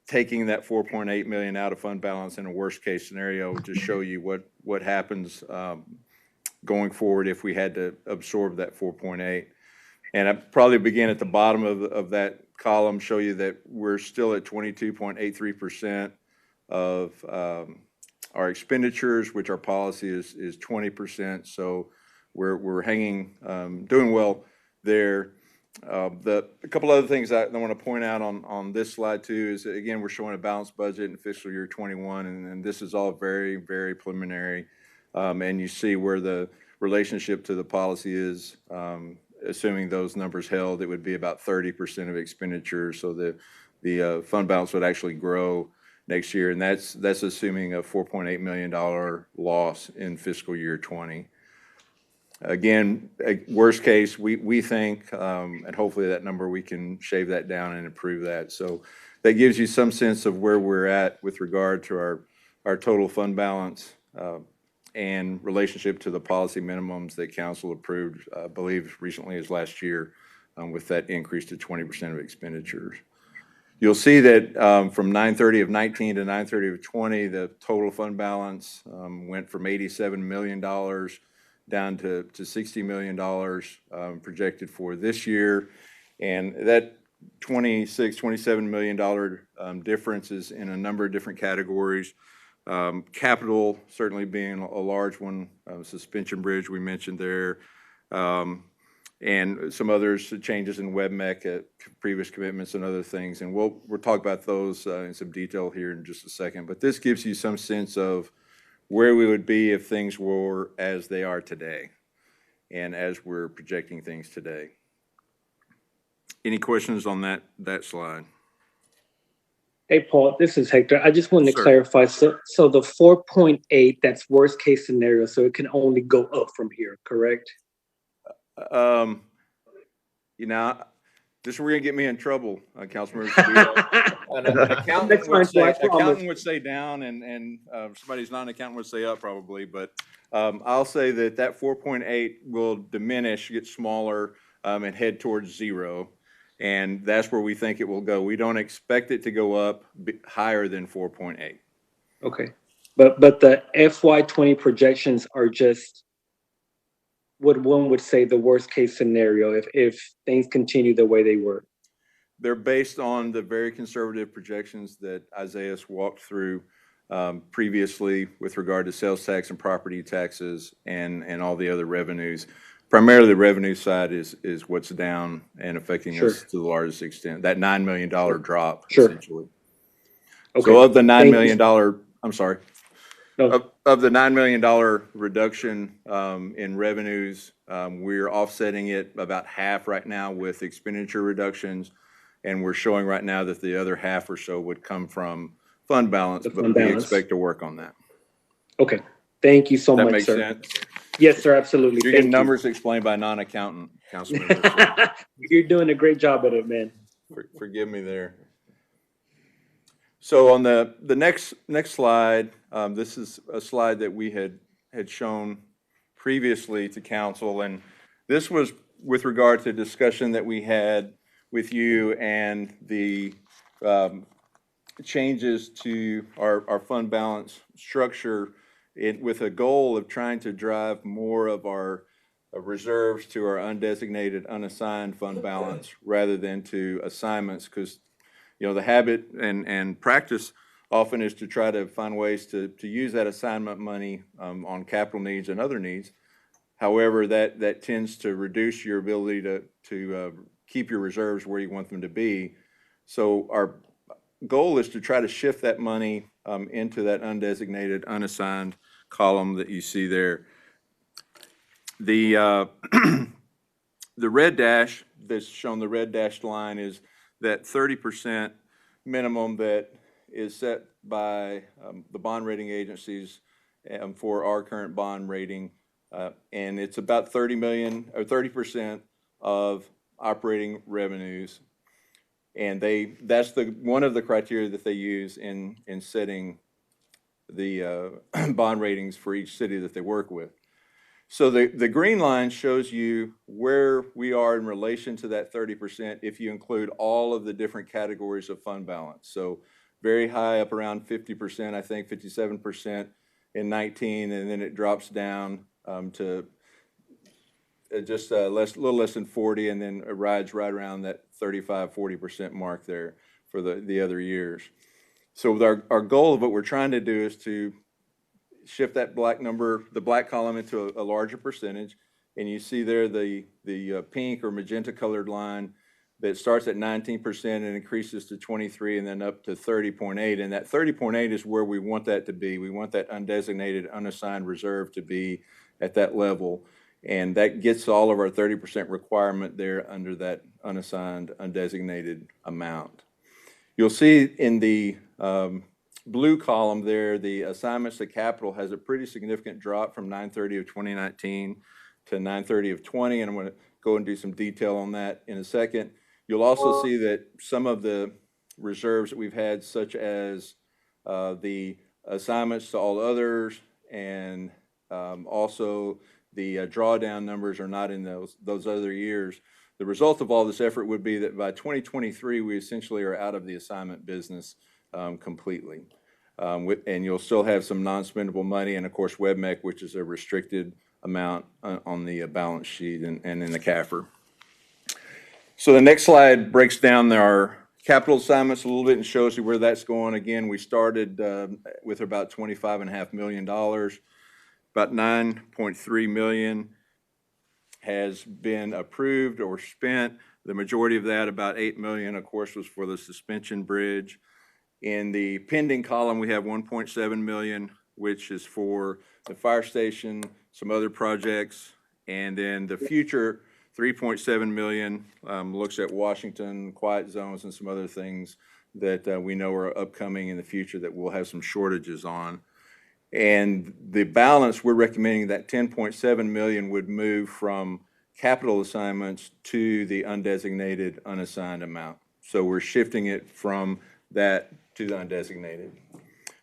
taking that 4.8 million out of fund balance in a worst case scenario to show you what happens going forward if we had to absorb that 4.8. And I probably begin at the bottom of that column, show you that we're still at 22.83% of our expenditures, which our policy is 20%. So we're hanging, doing well there. A couple other things I want to point out on this slide too is, again, we're showing a balanced budget in fiscal year 21, and this is all very, very preliminary. And you see where the relationship to the policy is, assuming those numbers held, it would be about 30% of expenditures. So the fund balance would actually grow next year, and that's assuming a $4.8 million loss in fiscal year 20. Again, worst case, we think, and hopefully that number, we can shave that down and improve that. So that gives you some sense of where we're at with regard to our total fund balance and relationship to the policy minimums that council approved, I believe recently as last year, with that increase to 20% of expenditures. You'll see that from 9/30 of 19 to 9/30 of 20, the total fund balance went from $87 million down to $60 million projected for this year. And that $27 million difference is in a number of different categories. Capital certainly being a large one, suspension bridge we mentioned there, and some others, changes in WebMec, previous commitments and other things. And we'll talk about those in some detail here in just a second. But this gives you some sense of where we would be if things were as they are today and as we're projecting things today. Any questions on that slide? Hey, Paul, this is Hector. I just wanted to Sir. clarify. So the 4.8, that's worst case scenario, so it can only go up from here, correct? You know, this is where you're gonna get me in trouble, Councilman. An accountant would say down, and somebody's not an accountant would say up probably, but I'll say that 4.8 will diminish, get smaller, and head towards zero. And that's where we think it will go. We don't expect it to go up higher than 4.8. Okay. But the FY20 projections are just what one would say the worst case scenario if things continue the way they were. They're based on the very conservative projections that Isaiah's walked through previously with regard to sales tax and property taxes and all the other revenues. Primarily the revenue side is what's down and affecting us to the largest extent. That $9 million drop, essentially. Okay. So of the $9 million, I'm sorry. No. Of the $9 million reduction in revenues, we're offsetting it about half right now with expenditure reductions, and we're showing right now that the other half or so would come from fund balance, but we expect to work on that. Okay. Thank you so much, makes sir. Sense? Yes, sir, absolutely. You're getting numbers explained by a non-accountant, Councilman. You're doing a great job at it, man. Forgive me there. So on the next slide, this is a slide that we had shown previously to council, and this was with regard to discussion that we had with you and the changes to our fund balance structure with a goal of trying to drive more of our reserves to our undesignated, unassigned fund balance rather than to assignments, because the habit and practice often is to try to find ways to use that assignment money on capital needs and other needs. However, that tends to reduce your ability to keep your reserves where you want them to be. So our goal is to try to shift that money into that undesignated, unassigned column that you see there. The red dash that's shown, the red dashed line, is that 30% minimum that is set by the bond rating agencies for our current bond rating, and it's about 30% of operating revenues, and that's one of the criteria that they use in setting the bond ratings for each city that they work with. So the green line shows you where we are in relation to that 30% if you include all of the different categories of fund balance. So very high, up around 50%, I think 57% in 19, and then it drops down to just a little less than 40, and then it rides right around that 35-40% mark there for the other years. So with our goal of what we're trying to do is to shift that black number, the black column, into a larger percentage. And you see there the pink or magenta colored line that starts at 19% and increases to 23 and then up to 30.8. And that 30.8 is where we want that to be. We want that undesignated, unassigned reserve to be at that level. And that gets all of our 30% requirement there under that unassigned, undesignated amount. You'll see in the blue column there, the assignments to capital has a pretty significant drop from 9/30 of 2019 to 9/30 of 20, and I'm going to go and do some detail on that in a second. You'll also see that some of the reserves that we've had, such as the assignments to all others and also the drawdown numbers, are not in those other years. The result of all this effort would be that by 2023, we essentially are out of the assignment business completely. And you'll still have some non-spendable money, and of course WebMec, which is a restricted amount on the balance sheet and in the CAFR. So the next slide breaks down our capital assignments a little bit and shows you where that's going. Again, we started with about $25.5 million. About $9.3 million has been approved or spent. The majority of that, about $8 million, of course, was for the suspension bridge. In the pending column, we have $1.7 million, which is for the fire station, some other projects, and then the future $3.7 million looks at Washington, quiet zones, and some other things that we know are upcoming in the future that we'll have some shortages on. And the balance, we're recommending that $10.7 million would move from capital assignments to the undesignated, unassigned amount. So we're shifting it from that to the undesignated.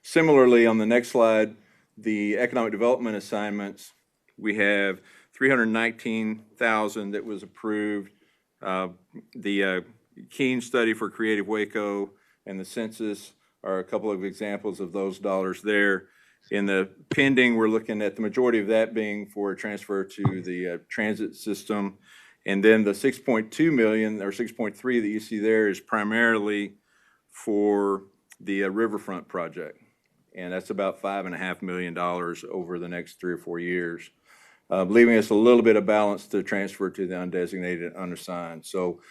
Similarly, on the next slide, the economic development assignments, we have $319,000 that was approved. The Keen study for Creative Waco and the census are a couple of examples of those dollars there. In the pending, we're looking at the majority of that being for a transfer to the transit system. And then the 6.2 million or 6.3 that you see there is primarily for the riverfront project. And that's about $5.5 million over the next 3 or 4 years, leaving us a little bit of balance to transfer to the undesignated, unassigned. So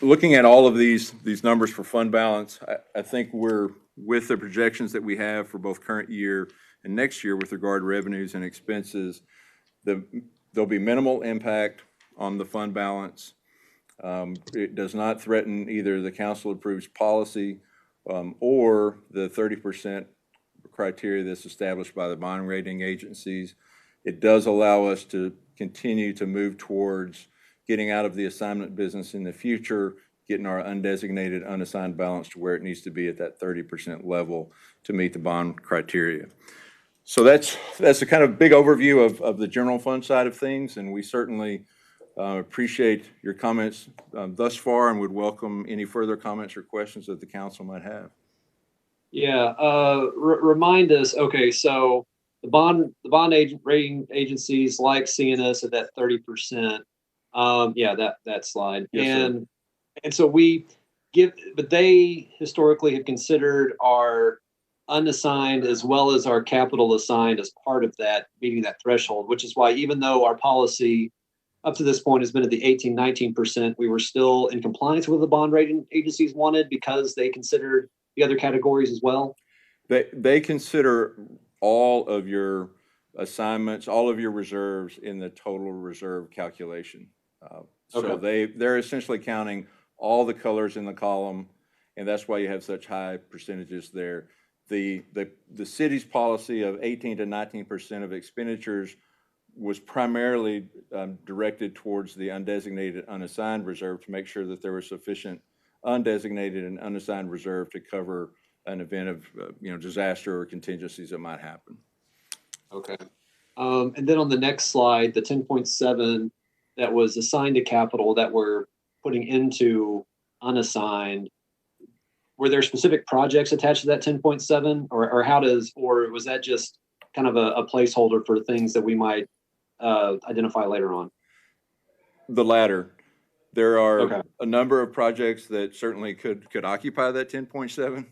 looking at all of these numbers for fund balance, I think we're, with the projections that we have for both current year and next year with regard to revenues and expenses, there'll be minimal impact on the fund balance. It does not threaten either the council approves policy or the 30% criteria that's established by the bond rating agencies. It does allow us to continue to move towards getting out of the assignment business in the future, getting our undesignated, unassigned balance to where it needs to be at that 30% level to meet the bond criteria. So that's a kind of big overview of the general fund side of things, and we certainly appreciate your comments thus far and would welcome any further comments or questions that the council might have. Yeah, remind us, okay, so the bond rating agencies like seeing us at that 30%. Yeah, that slide. Yes, and so we but they historically have considered our unassigned as well as our capital assigned as part of that, meeting that threshold, which is why even though our policy up to this point has been at the 18-19%, we were still in compliance with the bond rating agencies wanted because they considered the other categories as well. They consider all of your assignments, all of your reserves in the total reserve calculation. So they're essentially counting all the colors in the column, and that's why you have such high percentages there. The city's policy of 18 to 19% of expenditures was primarily directed towards the undesignated, unassigned reserve to make sure that there was sufficient undesignated and unassigned reserve to cover an event of, disaster or contingencies that might happen. Okay. And then on the next slide, the 10.7 that was assigned to capital that we're putting into unassigned, were there specific projects attached to that 10.7 or was that just kind of a placeholder for things that we might identify later on? The latter. There are Okay. a number of projects that certainly could occupy that 10.7.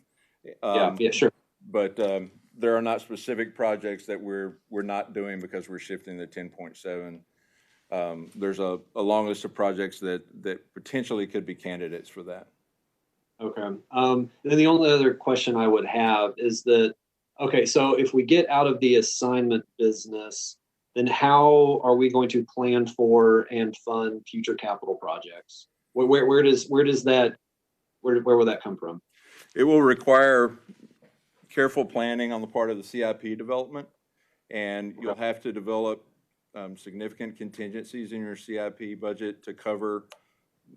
Yeah, sure. But there are not specific projects that we're not doing because we're shifting the 10.7. There's a long list of projects that potentially could be candidates for that. Okay. Then the only other question I would have is that, okay, so if we get out of the assignment business, then how are we going to plan for and fund future capital projects? Where will that come from? It will require careful planning on the part of the CIP development, and you'll have to develop significant contingencies in your CIP budget to cover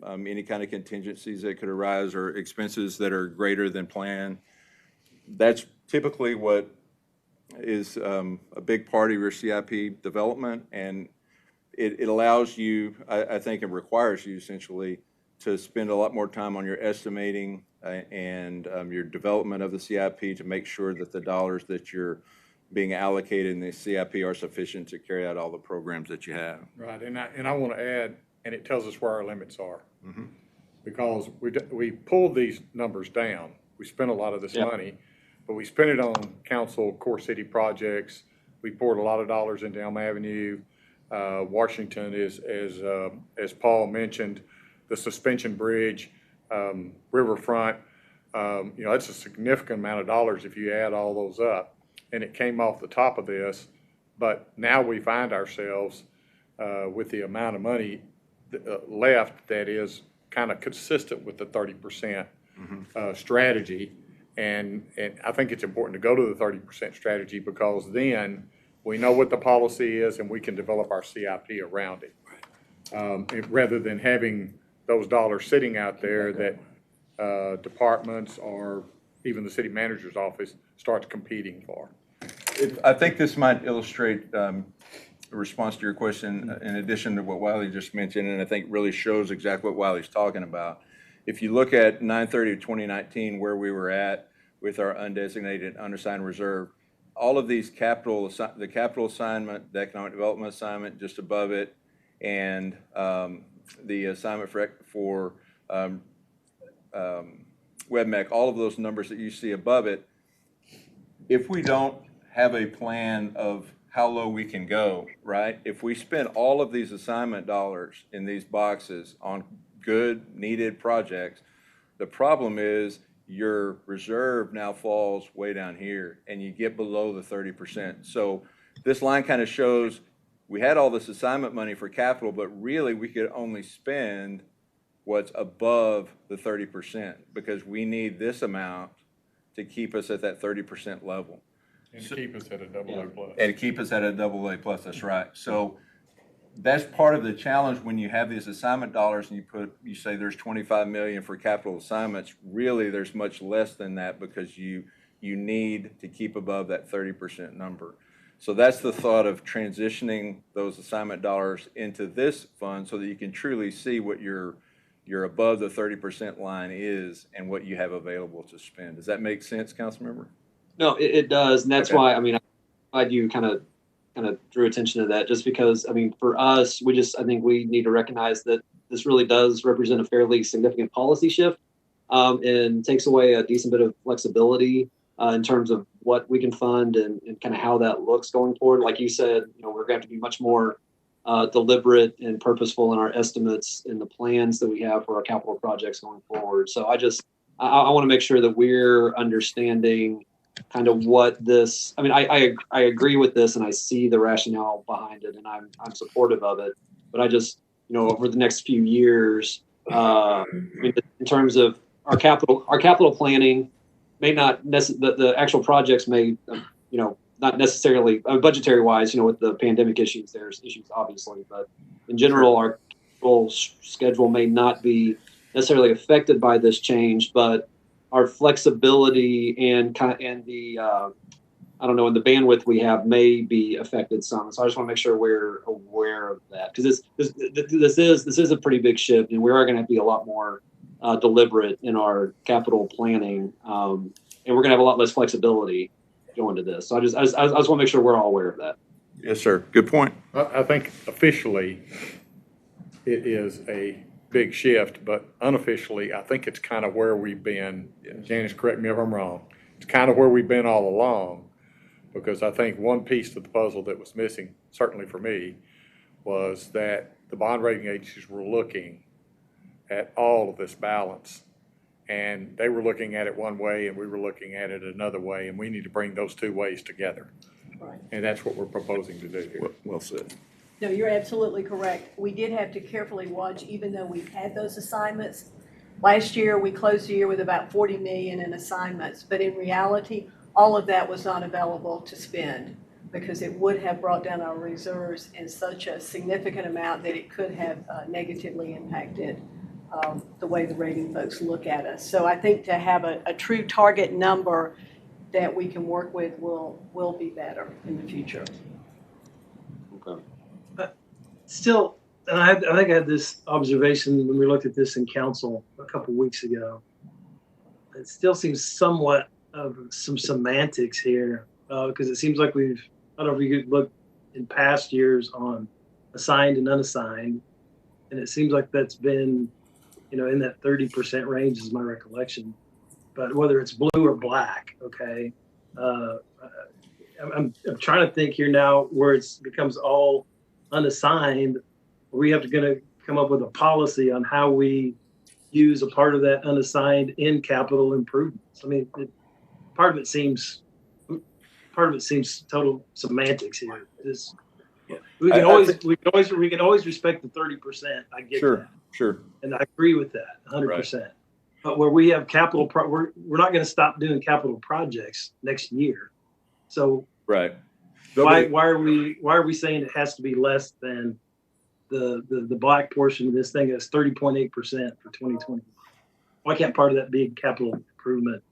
any kind of contingencies that could arise or expenses that are greater than planned. That's typically what is a big part of your CIP development, and it allows you, I think it requires you essentially to spend a lot more time on your estimating and your development of the CIP to make sure that the dollars that you're being allocated in the CIP are sufficient to carry out all the programs that you have. Right, and I want to add, and it tells us where our limits are. Mm-hmm. Because we pulled these numbers down. We spent a lot of this money, but we spent it on council core city projects. We poured a lot of dollars into Elm Avenue. Washington is, as Paul mentioned, the suspension bridge, riverfront. That's a significant amount of dollars if you add all those up. And it came off the top of this, but now we find ourselves with the amount of money left that is kind of consistent with the 30% strategy. And I think it's important to go to the 30% strategy because then we know what the policy is and we can develop our CIP around it. Rather than having those dollars sitting out there that departments or even the city manager's office starts competing for. I think this might illustrate a response to your question in addition to what Wiley just mentioned, and I think really shows exactly what Wiley's talking about. If you look at 9/30/2019, where we were at with our undesignated unassigned reserve, all of these the capital assignment, the economic development assignment just above it, and the assignment for WebMec, all of those numbers that you see above it, if we don't have a plan of how low we can go, right? If we spend all of these assignment dollars in these boxes on good, needed projects, the problem is your reserve now falls way down here and you get below the 30%. So this line kind of shows we had all this assignment money for capital, but really we could only spend what's above the 30% because we need this amount to keep us at that 30% level. And keep us at a double A plus. And keep us at a double A plus, that's right. So that's part of the challenge when you have these assignment dollars and you say there's 25 million for capital assignments. Really, there's much less than that because you need to keep above that 30% number. So that's the thought of transitioning those assignment dollars into this fund so that you can truly see what your above the 30% line is and what you have available to spend. Does that make sense, Councilmember? No, it does, and that's why I'm glad you kind of drew attention to that. Just because for us, I think we need to recognize that this really does represent a fairly significant policy shift, and takes away a decent bit of flexibility in terms of what we can fund and kind of how that looks going forward. Like you said, we're going to have to be much more deliberate and purposeful in our estimates and the plans that we have for our capital projects going forward. So I want to make sure that we're understanding kind of what this, I agree with this and I see the rationale behind it and I'm supportive of it, but I just, over the next few years, in terms of our capital planning may not the actual projects may, not necessarily budgetary wise, with the pandemic issues, there's issues obviously, but in general, our capital schedule may not be necessarily affected by this change, but our flexibility and the I don't know, and the bandwidth we have may be affected some. So I just want to make sure we're aware of that, because this is a pretty big shift, and we are going to have to be a lot more deliberate in our capital planning, and we're going to have a lot less flexibility going to this. So I just want to make sure we're all aware of that. Yes, sir. Good point. I think officially it is a big shift, but unofficially, I think it's kind of where we've been. Janice, correct me if I'm wrong. It's kind of where we've been all along, because I think one piece of the puzzle that was missing, certainly for me, was that the bond rating agencies were looking at all of this balance. And they were looking at it one way and we were looking at it another way, and we need to bring those two ways together. Right. And that's what we're proposing to do here. Well said. No, you're absolutely correct. We did have to carefully watch, even though we've had those assignments. Last year, we closed the year with about 40 million in assignments, but in reality, all of that was not available to spend, because it would have brought down our reserves in such a significant amount that it could have negatively impacted the way the rating folks look at us. So I think to have a true target number that we can work with will be better in the future. Okay. Still, and I think I had this observation when we looked at this in council a couple weeks ago. It still seems somewhat of some semantics here, because it seems like I don't know if you could look in past years on assigned and unassigned, and it seems like that's been, in that 30% range is my recollection. But whether it's blue or black, okay, I'm trying to think here now where it becomes all unassigned. We have to come up with a policy on how we use a part of that unassigned in capital improvements. I mean, part of it seems total semantics here. We can always respect the 30%. I get that. Sure. And I agree with that 100%. Right. But where we have capital, we're not going to stop doing capital projects next year. So right. Why are we saying it has to be less than the black portion of this thing is 30.8% for 2020? Why can't part of that be capital improvement,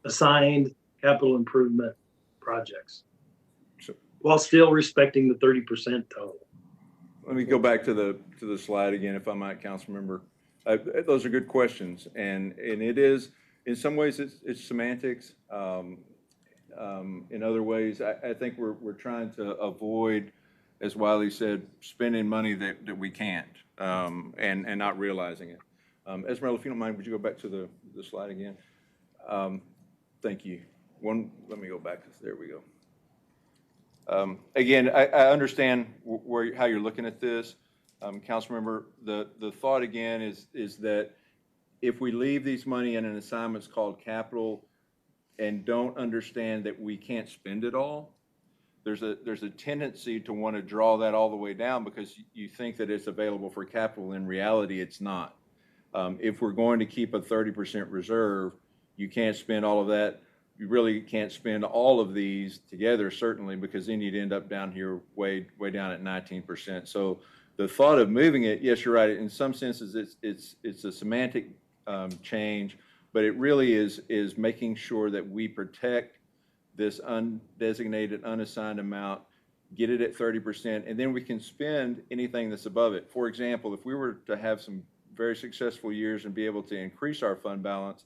assigned capital improvement projects, while still respecting the 30% total? Let me go back to the slide again, if I might, council member. Those are good questions, and it is, in some ways it's semantics. In other ways, I think we're trying to avoid, as Wiley said, spending money that we can't, and not realizing it. Esmeralda, if you don't mind, would you go back to the slide again? Thank you. Let me go back. There we go. Again, I understand how you're looking at this, council member. The thought again is that if we leave these money in an assignments called capital and don't understand that we can't spend it all, there's a tendency to want to draw that all the way down because you think that it's available for capital. In reality, it's not. If we're going to keep a 30% reserve, you can't spend all of that. You really can't spend all of these together, certainly, because then you'd end up down here way down at 19%. So the thought of moving it, yes, you're right. In some senses, it's a semantic change, but it really is making sure that we protect this undesignated, unassigned amount, get it at 30%, and then we can spend anything that's above it. For example, if we were to have some very successful years and be able to increase our fund balance,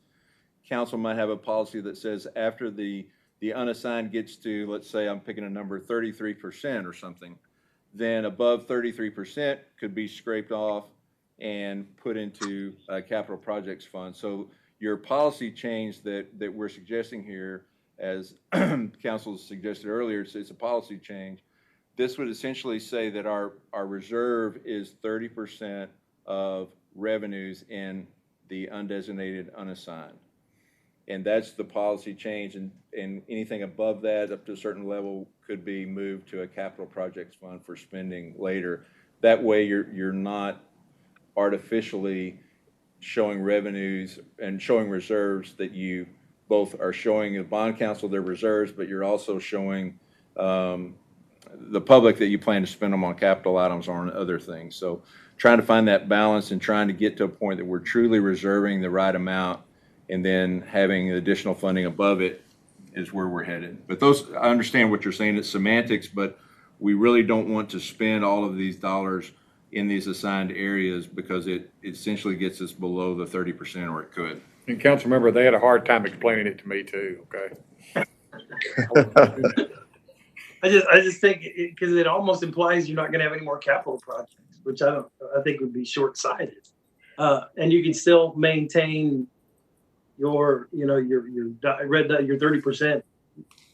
council might have a policy that says after the unassigned gets to, let's say I'm picking a number, 33% or something, then above 33% could be scraped off and put into a capital projects fund. So your policy change that we're suggesting here, as council suggested earlier, it's a policy change. This would essentially say that our reserve is 30% of revenues in the undesignated, unassigned. And that's the policy change, and anything above that up to a certain level could be moved to a capital projects fund for spending later. That way you're not artificially showing revenues and showing reserves that you both are showing the bond council their reserves, but you're also showing the public that you plan to spend them on capital items or on other things. So trying to find that balance and trying to get to a point that we're truly reserving the right amount and then having additional funding above it is where we're headed. But those, I understand what you're saying, it's semantics, but we really don't want to spend all of these dollars in these assigned areas because it essentially gets us below the 30%, or it could. And council member, they had a hard time explaining it to me too, okay? I just think because it almost implies you're not going to have any more capital projects, which I think would be short-sighted. And you can still maintain your 30%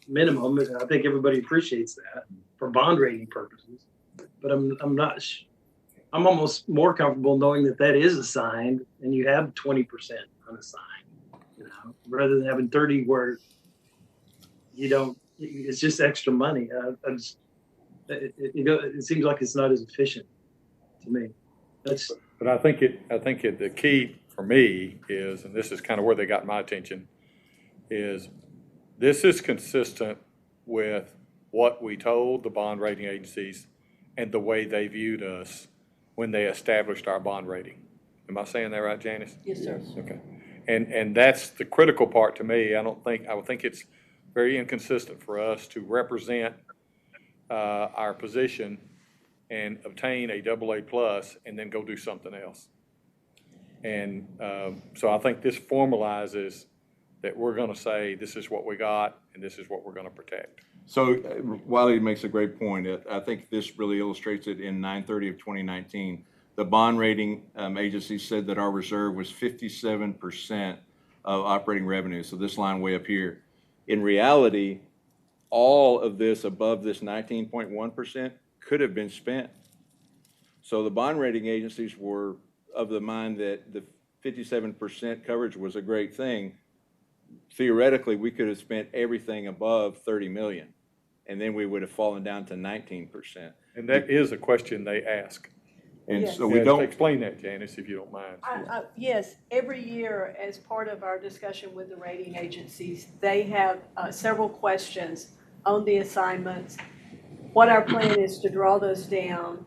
minimum. I think everybody appreciates that for bond rating purposes. But I'm almost more comfortable knowing that is assigned and you have 20% unassigned, rather than having 30 where you don't. It's just extra money. It seems like it's not as efficient to me. But I think the key for me is, and this is kind of where they got my attention, is this is consistent with what we told the bond rating agencies and the way they viewed us when they established our bond rating. Am I saying that right, Janice? Yes, sir. Okay. And that's the critical part to me. I would think it's very inconsistent for us to represent our position and obtain a AA+ and then go do something else. And so I think this formalizes that we're going to say this is what we got and this is what we're going to protect. So Wiley makes a great point. I think this really illustrates it. In 9/30 of 2019, the bond rating agency said that our reserve was 57% of operating revenue. So this line way up here. In reality, all of this above this 19.1% could have been spent. So the bond rating agencies were of the mind that the 57% coverage was a great thing. Theoretically, we could have spent everything above 30 million, and then we would have fallen down to 19%. And that is a question they ask. And Yes. so we don't explain that, Janice, if you don't mind. Yes, every year as part of our discussion with the rating agencies, they have several questions on the assignments, what our plan is to draw those down,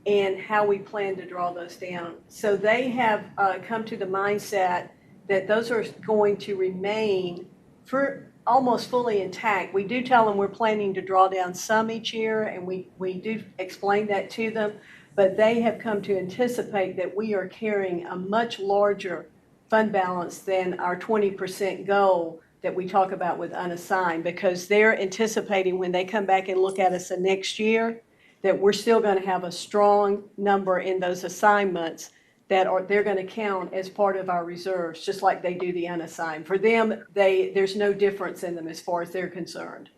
and how we plan to draw those down. So they have come to the mindset that those are going to remain for almost fully intact. We do tell them we're planning to draw down some each year, and we do explain that to them. But they have come to anticipate that we are carrying a much larger fund balance than our 20% goal that we talk about with unassigned, because they're anticipating when they come back and look at us the next year that we're still going to have a strong number in those assignments that they're going to count as part of our reserves, just like they do the unassigned. For them, there's no difference in them as far as they're concerned.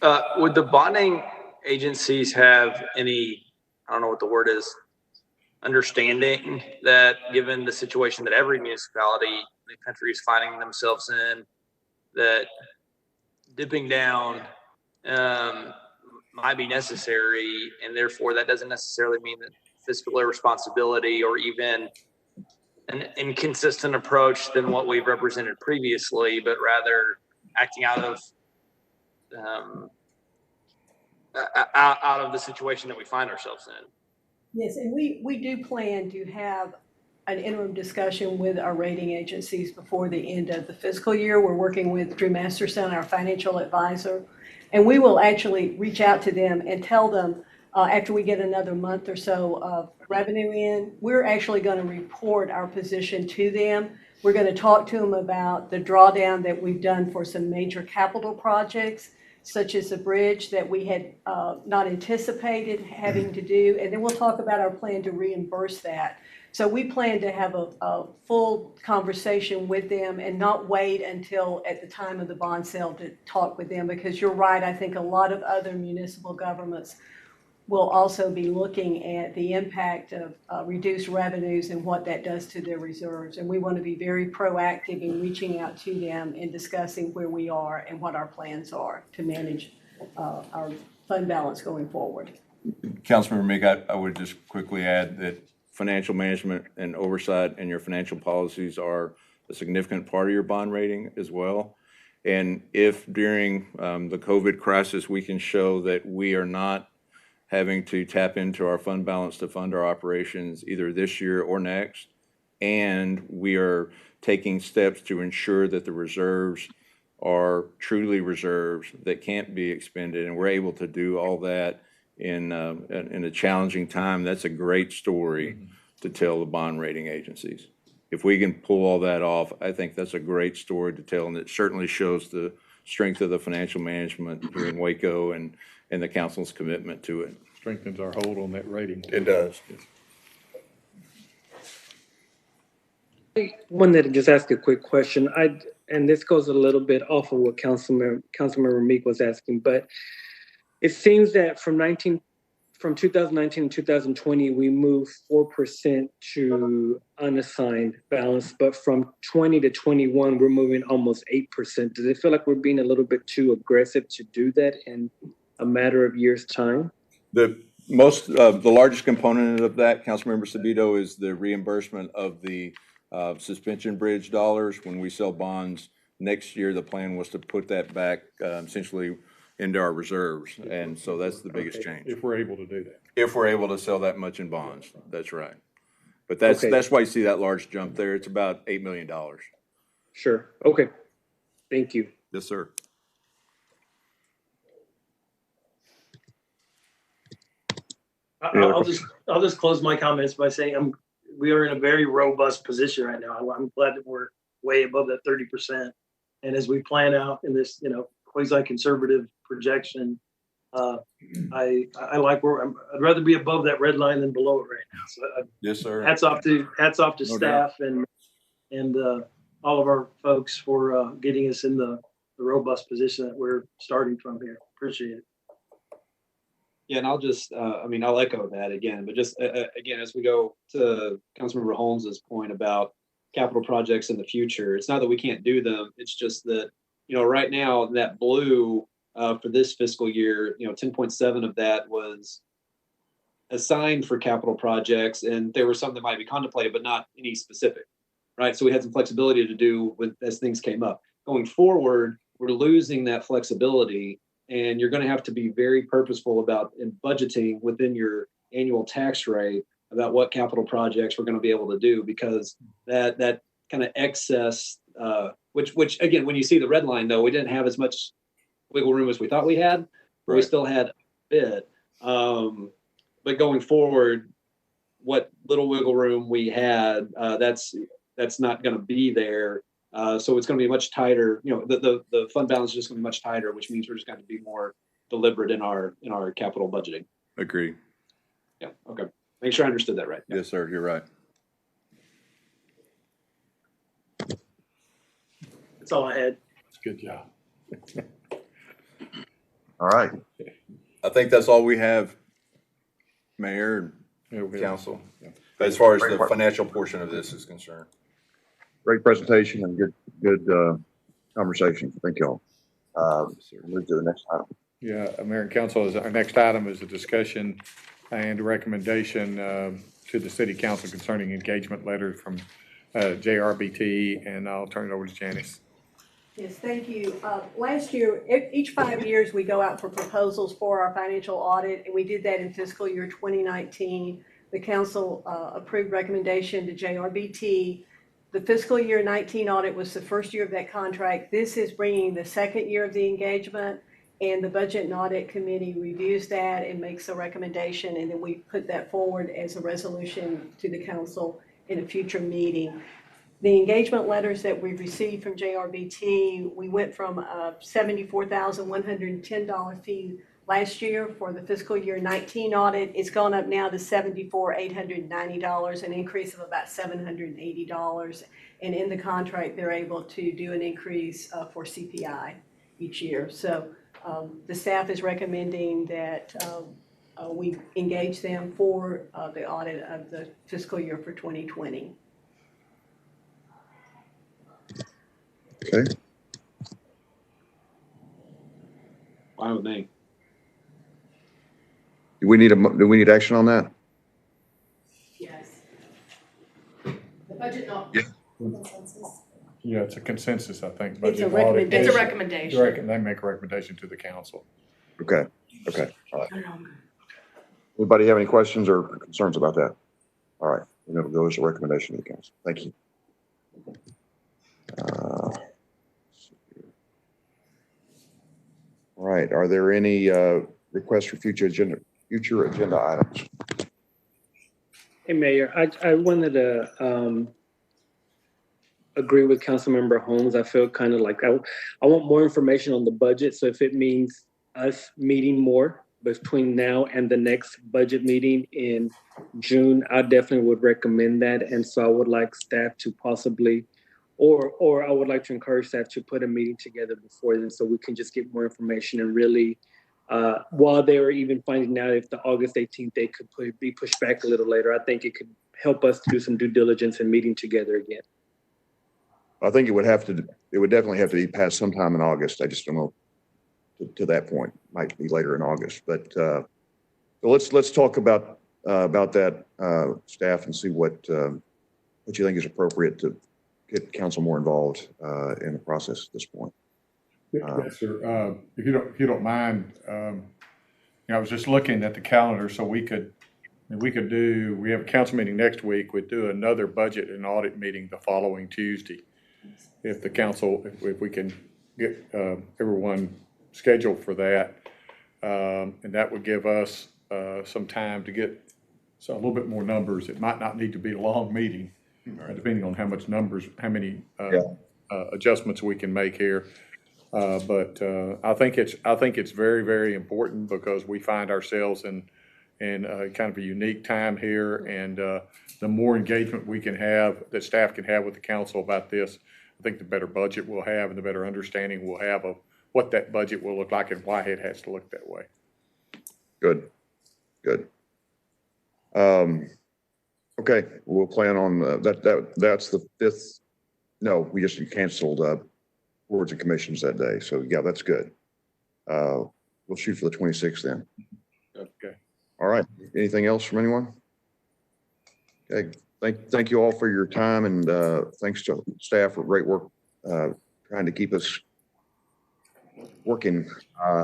Would the bonding agencies have any, I don't know what the word is, understanding that given the situation that every municipality in the country is finding themselves in, that dipping down might be necessary, and therefore that doesn't necessarily mean that fiscal irresponsibility or even an inconsistent approach than what we've represented previously, but rather acting out of the situation that we find ourselves in. Yes, and we do plan to have an interim discussion with our rating agencies before the end of the fiscal year. We're working with Drew Masterson, our financial advisor, and we will actually reach out to them and tell them after we get another month or so of revenue in, we're actually going to report our position to them. We're going to talk to them about the drawdown that we've done for some major capital projects, such as a bridge that we had not anticipated having to do. And then we'll talk about our plan to reimburse that. So we plan to have a full conversation with them and not wait until at the time of the bond sale to talk with them, because you're right, I think a lot of other municipal governments will also be looking at the impact of reduced revenues and what that does to their reserves. And we want to be very proactive in reaching out to them and discussing where we are and what our plans are to manage our fund balance going forward. Councilmember Meek, I would just quickly add that financial management and oversight and your financial policies are a significant part of your bond rating as well. And if during the COVID crisis we can show that we are not having to tap into our fund balance to fund our operations either this year or next, and we are taking steps to ensure that the reserves are truly reserves that can't be expended, and we're able to do all that in a challenging time. That's a great story to tell the bond rating agencies. If we can pull all that off, I think that's a great story to tell, and it certainly shows the strength of the financial management here in Waco and the council's commitment to it. Strengthens our hold on that rating. It does. I wanted to just ask a quick question. And this goes a little bit off of what Councilmember Meek was asking, but it seems that from 2019 to 2020, we moved 4% to unassigned balance, but from 20 to 21, we're moving almost 8%. Does it feel like we're being a little bit too aggressive to do that in a matter of years' time? The largest component of that, Councilmember Sabito, is the reimbursement of the suspension bridge dollars. When we sell bonds next year, the plan was to put that back essentially into our reserves, and so that's the biggest change. If we're able to do that. If we're able to sell that much in bonds, that's right. But that's why you see that large jump there. It's about $8 million. Sure. Okay. Thank you. Yes, sir. I'll just close my comments by saying we are in a very robust position right now. I'm glad that we're way above that 30%. And as we plan out in this, quasi-conservative projection, I like I'd rather be above that red line than below it right now. So yes, sir. Hats off to No staff and all of our folks for getting us in the robust position that we're starting from here. Appreciate it. Yeah, and I'll just, I'll echo that again, but just again, as we go to Councilmember Holmes's point about capital projects in the future, it's not that we can't do them. It's just that, right now that blue for this fiscal year, 10.7 of that was assigned for capital projects, and there were some that might be contemplated, but not any specific, right? So we had some flexibility to do as things came up. Going forward, we're losing that flexibility. And you're going to have to be very purposeful about in budgeting within your annual tax rate about what capital projects we're going to be able to do, because that kind of excess, which again, when you see the red line, though, we didn't have as much wiggle room as we thought we had, but right. We still had a bit. But going forward, what little wiggle room we had, that's not going to be there. So it's going to be much tighter. The fund balance is just going to be much tighter, which means we're just going to be more deliberate in our capital budgeting. Agree. Yeah. Okay. Make sure I understood that right. Yeah. Yes, sir. You're right. That's all I had. Good job. All right. I think that's all we have, Mayor and Council, as far as the financial portion of this is concerned. Great presentation and good conversation. Thank you all. Move to the next item. Yeah, Mayor and Council, our next item is a discussion and recommendation to the City Council concerning engagement letters from JRBT, and I'll turn it over to Janice. Yes, thank you. Last year, each 5 years, we go out for proposals for our financial audit, and we did that in fiscal year 2019. The council approved recommendation to JRBT. The fiscal year 19 audit was the first year of that contract. This is bringing the second year of the engagement, and the Budget and Audit Committee reviews that and makes a recommendation, and then we put that forward as a resolution to the council in a future meeting. The engagement letters that we received from JRBT, we went from a $74,110 fee last year for the fiscal year 19 audit. It's gone up now to $74,890, an increase of about $780. And in the contract, they're able to do an increase for CPI each year. So the staff is recommending that we engage them for the audit of the fiscal year for 2020. Okay. Fine with me. Do we need action on that? Yes. The budget not. Yeah. Consensus. Yeah, it's a consensus, I think. It's a Budget audit. recommendation. It's a recommendation. They make a recommendation to the council. Okay. All right. Anybody have any questions or concerns about that? All right. and it'll go as a recommendation to the council. Thank you. All right, are there any requests for future agenda items? Hey, Mayor, I wanted to agree with Councilmember Holmes. I feel kind of like I want more information on the budget. So if it means us meeting more between now and the next budget meeting in June, I definitely would recommend that. And so I would like staff to possibly, or I would like to encourage staff to put a meeting together before then so we can just get more information and really, while they were even finding out if the August 18th date could be pushed back a little later, I think it could help us to do some due diligence and meeting together again. I think it would definitely have to be passed sometime in August. I just don't know to that point. Might be later in August, but so let's talk about that, staff, and see what you think is appropriate to get council more involved in the process at this point. Yes, sir. If you don't mind, I was just looking at the calendar, so we have a council meeting next week. We'd do another budget and audit meeting the following Tuesday. If the council, if we can get everyone scheduled for that, and that would give us some time to get a little bit more numbers. It might not need to be a long meeting, depending on how many adjustments we can make here. But I think it's very, very important because we find ourselves in kind of a unique time here, and the more engagement we can have, that staff can have with the council about this, I think the better budget we'll have and the better understanding we'll have of what that budget will look like and why it has to look that way. Good. Okay, we'll plan on that. That's the 5th. No, we just canceled boards and commissions that day. So yeah, that's good. We'll shoot for the 26th then. Okay. All right. Anything else from anyone? Okay. Thank you all for your time, and thanks to staff for great work trying to keep us working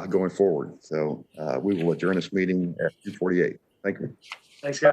going forward. So we will adjourn this meeting at 2:48. Thank you. Thanks, guys.